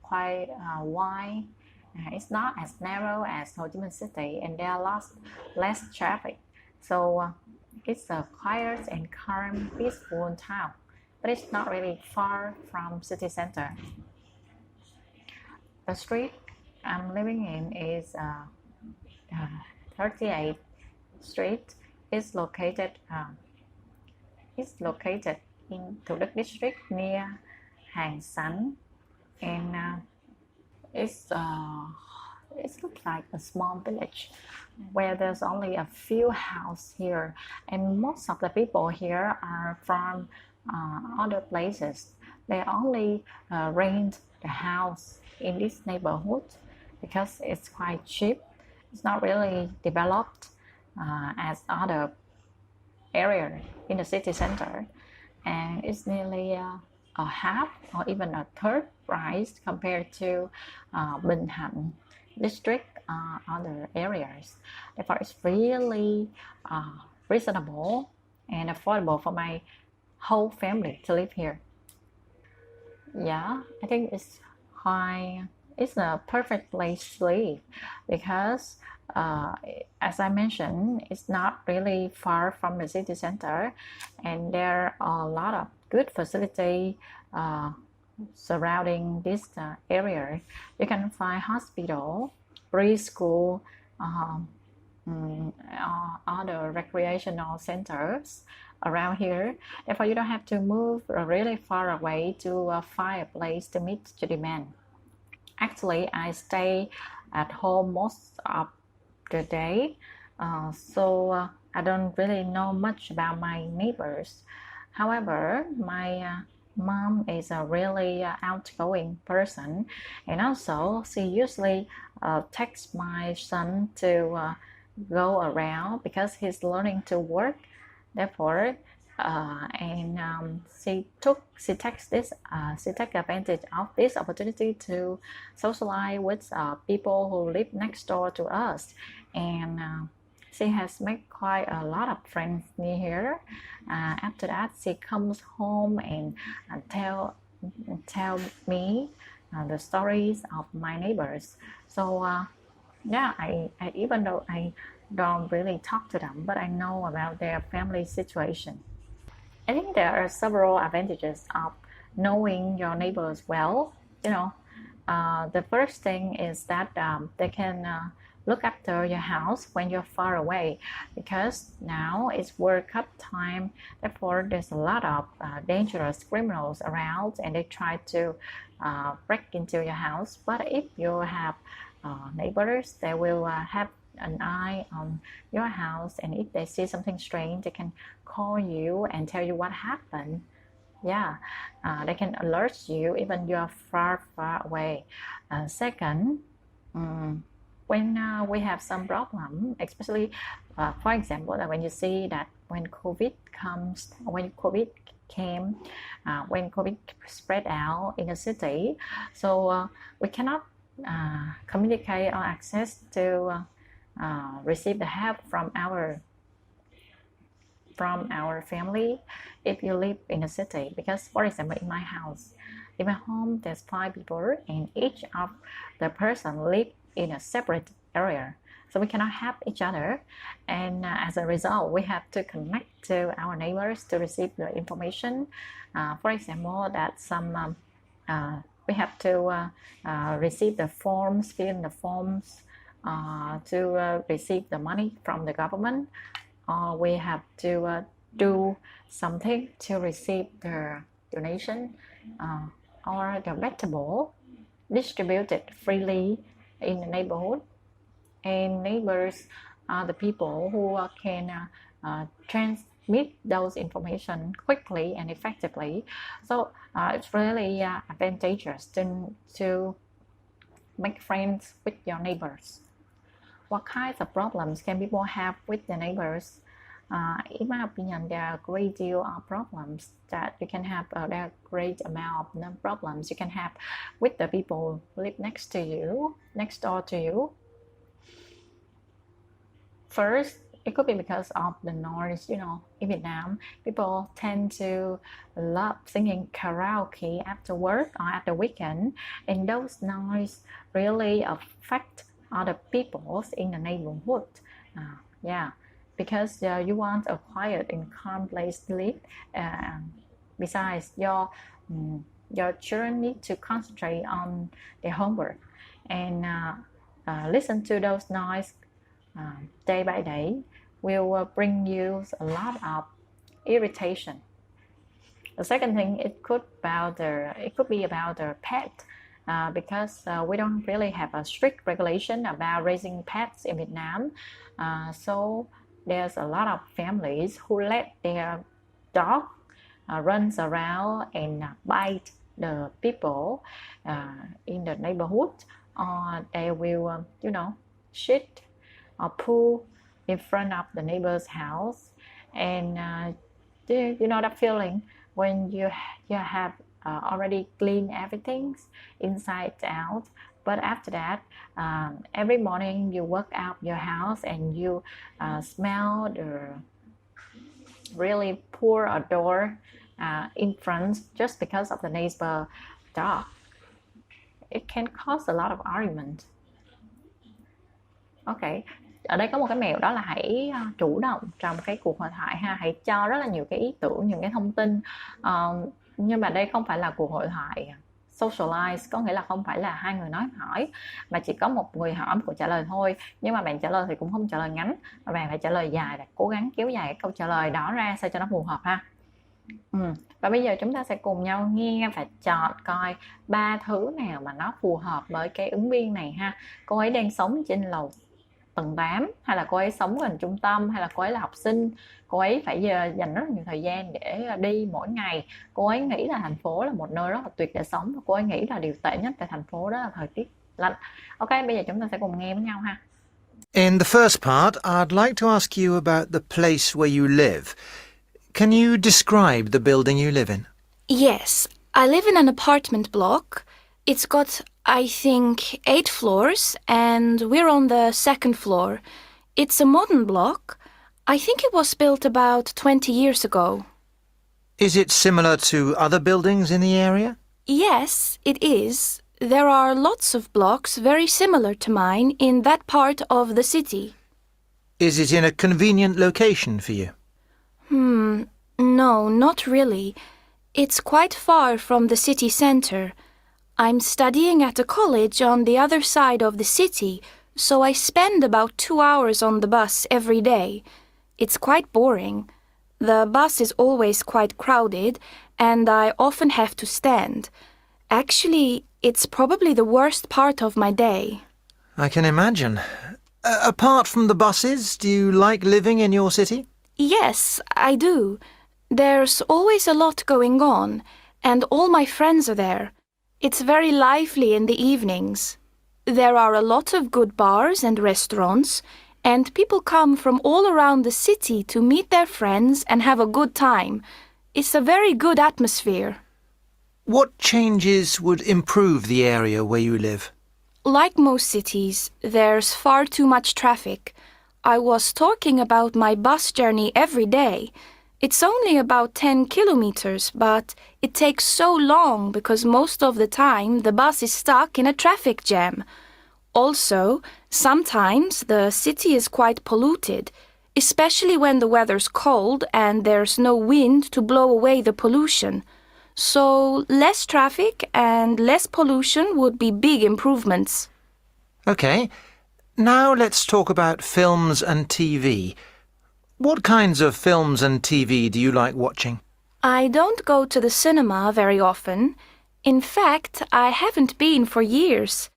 quite wide. It's not as narrow as Ho Chi Minh City, and there are less traffic. So it's a quiet and calm, peaceful town, but it's not really far from city center. The street I'm living in is 38th Street. It's located in Thủ Đức district near Hàng Sắn, and it looks like a small village where there's only a few houses here, and most of the people here are from other places. They only rent the house in this neighborhood because it's quite cheap. It's not really developed as other areas in the city center, and it's nearly a half or even a third price compared to Mình, Hiện district, other areas. Therefore, it's really reasonable and affordable for my whole family to live here. Yeah, I think it's a perfect place to live because as I mentioned, it's not really far from the city center, and there are a lot of good facility surrounding this area. You can find hospital, preschool, other recreational centers around here. Therefore, you don't have to move really far away to find a place to meet your demand. Actually, I stay at home most of the day, so I don't really know much about my neighbors. However, my mom is a really outgoing person, and also she usually texts my son to go around because he's learning to work. Therefore, she took advantage of this opportunity to socialize with people who live next door to us, and she has made quite a lot of friends near here. After that, she comes home and tell me the stories of my neighbors. So yeah, I even though I don't really talk to them, but I know about their family situation. I think there are several advantages of knowing your neighbors well. The first thing is that they can look after your house when you're far away, because now it's World Cup time. Therefore, there's a lot of dangerous criminals around, and they try to break into your house. But if you have neighbors, they will have an eye on your house, and if they see something strange, they can call you and tell you what happened. Yeah, they can alert you even you're far away. Second, when we have some problem, especially for example, that when you see that when COVID spread out in the city, so we cannot communicate or access to receive the help from our family if you live in a city. Because, for example, in my house, in my home, there's 5 people, and each of the person live in a separate area, so we cannot help each other, and as a result, we have to connect to our neighbors to receive the information. For example, that some we have to receive the forms, fill in the forms to receive the money from the government, or we have to do something to receive the donation or the vegetable distributed freely in the neighborhood. And neighbors are the people who can transmit those information quickly and effectively. So it's really advantageous to make friends with your neighbors. What kinds of problems can people have with their neighbors? In my opinion, there are a great deal of problems that you can have. There are a great amount of problems you can have with the people who live next door to you. First, it could be because of the noise. In Vietnam, people tend to love singing karaoke after work or at the weekend, and those noise really affect other people in the neighborhood. Because you want a quiet and calm place to live. Besides, your children need to concentrate on their homework, and listen to those noise day by day will bring you a lot of irritation. The second thing, it could be about the pet, because we don't really have a strict regulation about raising pets in Vietnam. So there's a lot of families who let their dog runs around and bite the people in the neighborhood, or they will, shit or poo in front of the neighbor's house. And that feeling when you have already cleaned everything inside out, but after that, every morning you walk out your house and you smell the really poor odor in front just because of the neighbor dog. It can cause a lot of argument. Okay. Ở đây có một cái mẹo, đó là hãy chủ động trong cái cuộc hội thoại ha, hãy cho rất là nhiều cái ý tưởng, những cái thông tin, nhưng mà đây không phải là cuộc hội thoại socialize, có nghĩa là không phải là hai người nói hỏi mà chỉ có một người hỏi, một người trả lời thôi. Nhưng mà bạn trả lời thì cũng không trả lời ngắn, mà bạn phải trả lời dài, cố gắng kéo dài cái câu trả lời đó ra sao cho nó phù hợp ha. Và bây giờ chúng ta sẽ cùng nhau nghe và chọn coi 3 thứ nào mà nó phù hợp với cái ứng viên này ha. Cô ấy đang sống trên lầu tầng 8, hay là cô ấy sống gần trung tâm, hay là cô ấy là học sinh, cô ấy phải dành rất là nhiều thời gian để đi mỗi ngày, cô ấy nghĩ là thành phố là một nơi rất là tuyệt để sống, và cô ấy nghĩ là điều tệ nhất tại thành phố đó là thời tiết lạnh. Ok, bây giờ chúng ta sẽ cùng nghe với nhau ha.
In the first part, I'd like to ask you about the place where you live. Can you describe the building you live in?
Yes, I live in an apartment block. It's got, I think, 8 floors, and we're on the 2nd floor. It's a modern block. I think it was built about 20 years ago.
Is it similar to other buildings in the area?
Yes, it is. There are lots of blocks very similar to mine in that part of the city.
Is it in a convenient location for you?
No, not really. It's quite far from the city center. I'm studying at a college on the other side of the city, so I spend about 2 hours on the bus every day. It's quite boring. The bus is always quite crowded, and I often have to stand. Actually, it's probably the worst part of my day.
I can imagine. Apart from the buses, do you like living in your city?
Yes, I do. There's always a lot going on, and all my friends are there. It's very lively in the evenings. There are a lot of good bars and restaurants, and people come from all around the city to meet their friends and have a good time. It's a very good atmosphere.
What changes would improve the area where you live?
Like most cities, there's far too much traffic. I was talking about my bus journey every day. It's only about 10 kilometers, but it takes so long because most of the time the bus is stuck in a traffic jam. Also, sometimes the city is quite polluted, especially when the weather's cold and there's no wind to blow away the pollution. So, less traffic and less pollution would be big improvements.
OK. Now let's talk about films and TV. What kinds of films and TV do you like watching?
I don't go to the cinema very often. In fact, I haven't been for years.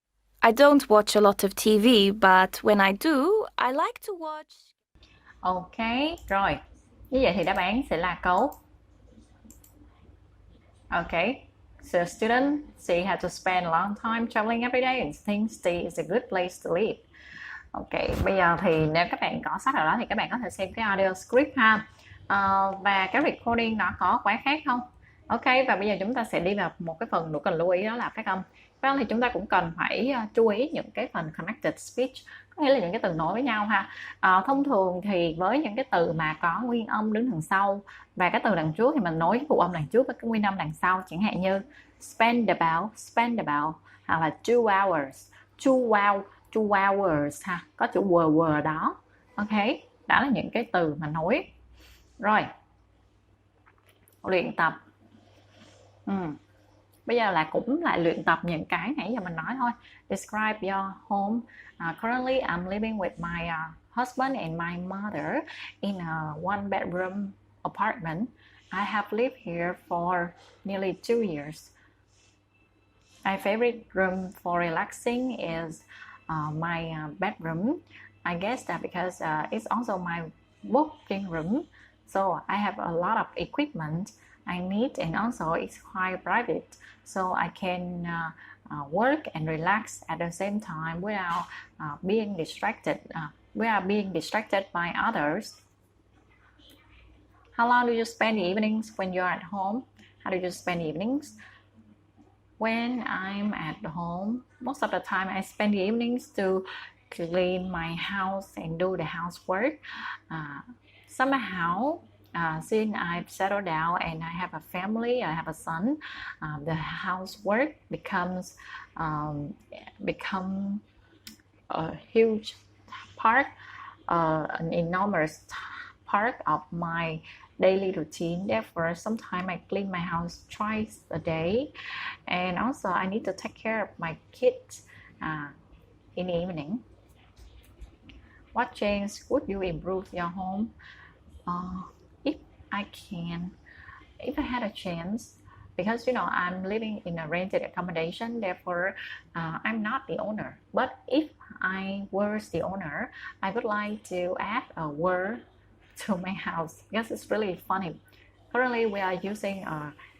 I don't watch a lot of TV, but when I do, I like to watch...
Ok, rồi. Như vậy thì đáp án sẽ là câu. Okay, so students, she had to spend a long time traveling every day and thinks city is a good place to live. Ok, bây giờ thì nếu các bạn có sách ở đó thì các bạn có thể xem cái audio script ha. Và cái recording nó có quá khác không? Ok, và bây giờ chúng ta sẽ đi vào một cái phần nữa cần lưu ý, đó là phát âm. Phát âm thì chúng ta cũng cần phải chú ý những cái phần connected speech, có nghĩa là những cái từ nối với nhau ha. Thông thường thì với những cái từ mà có nguyên âm đứng đằng sau và cái từ đằng trước thì mình nối phụ âm đằng trước với cái nguyên âm đằng sau, chẳng hạn như spend about, hoặc là 2 hours ha, có chữ were đó. Ok, đó là những cái từ mà nối. Rồi, luyện tập. Bây giờ là cũng lại luyện tập những cái nãy giờ mình nói thôi. Describe your home. Currently I'm living with my husband and my mother in a one bedroom apartment. I have lived here for nearly 2 years. My favorite room for relaxing is my bedroom. I guess that because it's also my working room, so I have a lot of equipment I need, and also it's quite private, so I can work and relax at the same time without being distracted by others. How long do you spend the evenings when you're at home? How do you spend the evenings? When I'm at home, most of the time I spend the evenings to clean my house and do the housework. Somehow, since I've settled down and I have a family, I have a son, the housework becomes a huge part, an enormous part of my daily routine. Therefore, sometimes I clean my house twice a day, and also I need to take care of my kids in the evening. What change would you improve your home? If I had a chance, because I'm living in a rented accommodation, therefore I'm not the owner. But if I was the owner, I would like to add a word to my house because it's really funny. Currently we are using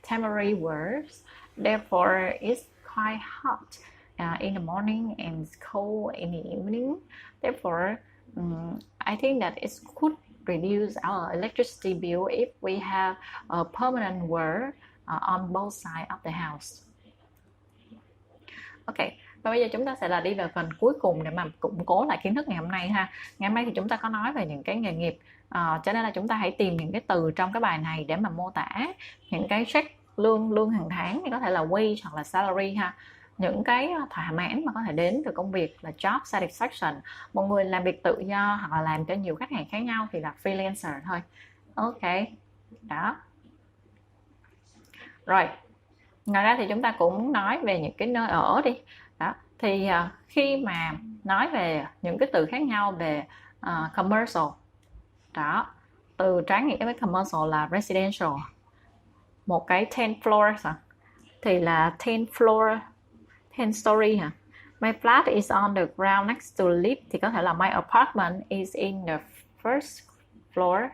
temporary words, therefore it's quite hot in the morning and it's cold in the evening. Therefore I think that it could reduce our electricity bill if we have a permanent word on both sides of the house. Ok, và bây giờ chúng ta sẽ là đi vào phần cuối cùng để mà củng cố lại kiến thức ngày hôm nay ha. Ngày hôm nay thì chúng ta có nói về những cái nghề nghiệp, cho nên là chúng ta hãy tìm những cái từ trong cái bài này để mà mô tả những cái check lương hàng tháng, thì có thể là wage hoặc là salary ha. Những cái thỏa mãn mà có thể đến từ công việc là job satisfaction. Một người làm việc tự do hoặc là làm cho nhiều khách hàng khác nhau thì là freelancer thôi. Ok, đó. Rồi, ngoài ra thì chúng ta cũng nói về những cái nơi ở đi. Đó, thì khi mà nói về những cái từ khác nhau về commercial, đó, từ trái nghĩa với commercial là residential. Một cái 10 floors thì là 10 story hả? My flat is on the ground next to lift thì có thể là my apartment is in the first floor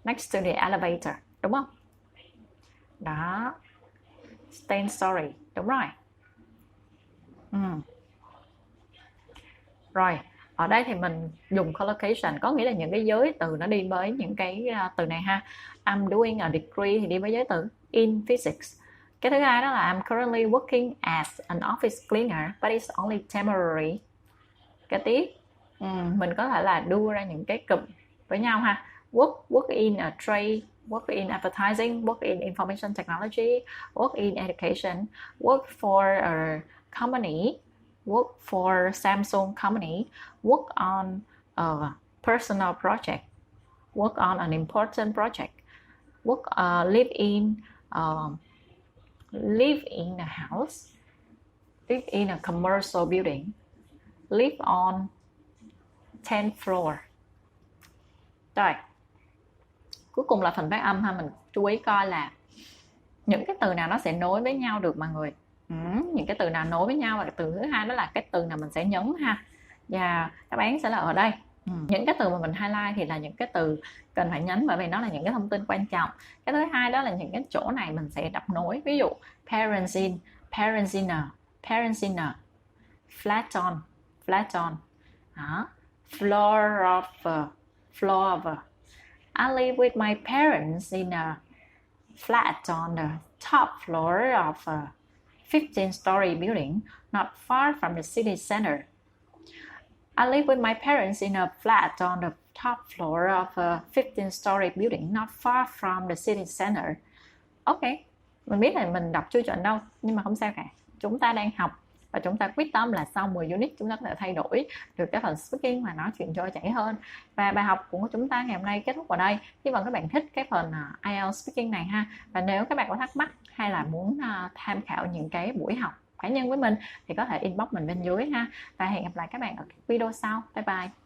next to the elevator, đúng không? Đó, 10 story, đúng rồi. Rồi, ở đây thì mình dùng collocation, có nghĩa là những cái giới từ nó đi với những cái từ này ha. I'm doing a degree thì đi với giới từ in physics. Cái thứ hai đó là I'm currently working as an office cleaner, but it's only temporary. Cái tiếp, mình có thể là đưa ra những cái cụm với nhau ha. Work in a trade, work in advertising, work in information technology, work in education, work for a company, work for Samsung company, work on a personal project, work on an important project, live in a house, live in a commercial building, live on 10th floor. Rồi, cuối cùng là phần phát âm ha. Mình chú ý coi là những cái từ nào nó sẽ nối với nhau được mọi người. Những cái từ nào nối với nhau, và cái từ thứ hai đó là cái từ nào mình sẽ nhấn ha. Và đáp án sẽ là ở đây. Những cái từ mà mình highlight thì là những cái từ cần phải nhấn, bởi vì nó là những cái thông tin quan trọng. Cái thứ hai đó là những cái chỗ này mình sẽ đọc nối. Ví dụ parents in, parents in a, flat on, đó. Floor of. I live with my parents in a flat on the top floor of a 15-story building not far from the city center. I live with my parents in a flat on the top floor of a 15-story building not far from the city center. Ok, mình biết là mình đọc chưa chuẩn đâu, nhưng mà không sao cả. Chúng ta đang học và chúng ta quyết tâm là sau 10 unit chúng ta có thể thay đổi được cái phần speaking và nói chuyện trôi chảy hơn. Và bài học của chúng ta ngày hôm nay kết thúc ở đây. Hy vọng các bạn thích cái phần IELTS speaking này ha. Và nếu các bạn có thắc mắc hay là muốn tham khảo những cái buổi học cá nhân với mình thì có thể inbox mình bên dưới ha. Và hẹn gặp lại các bạn ở video sau. Bye bye.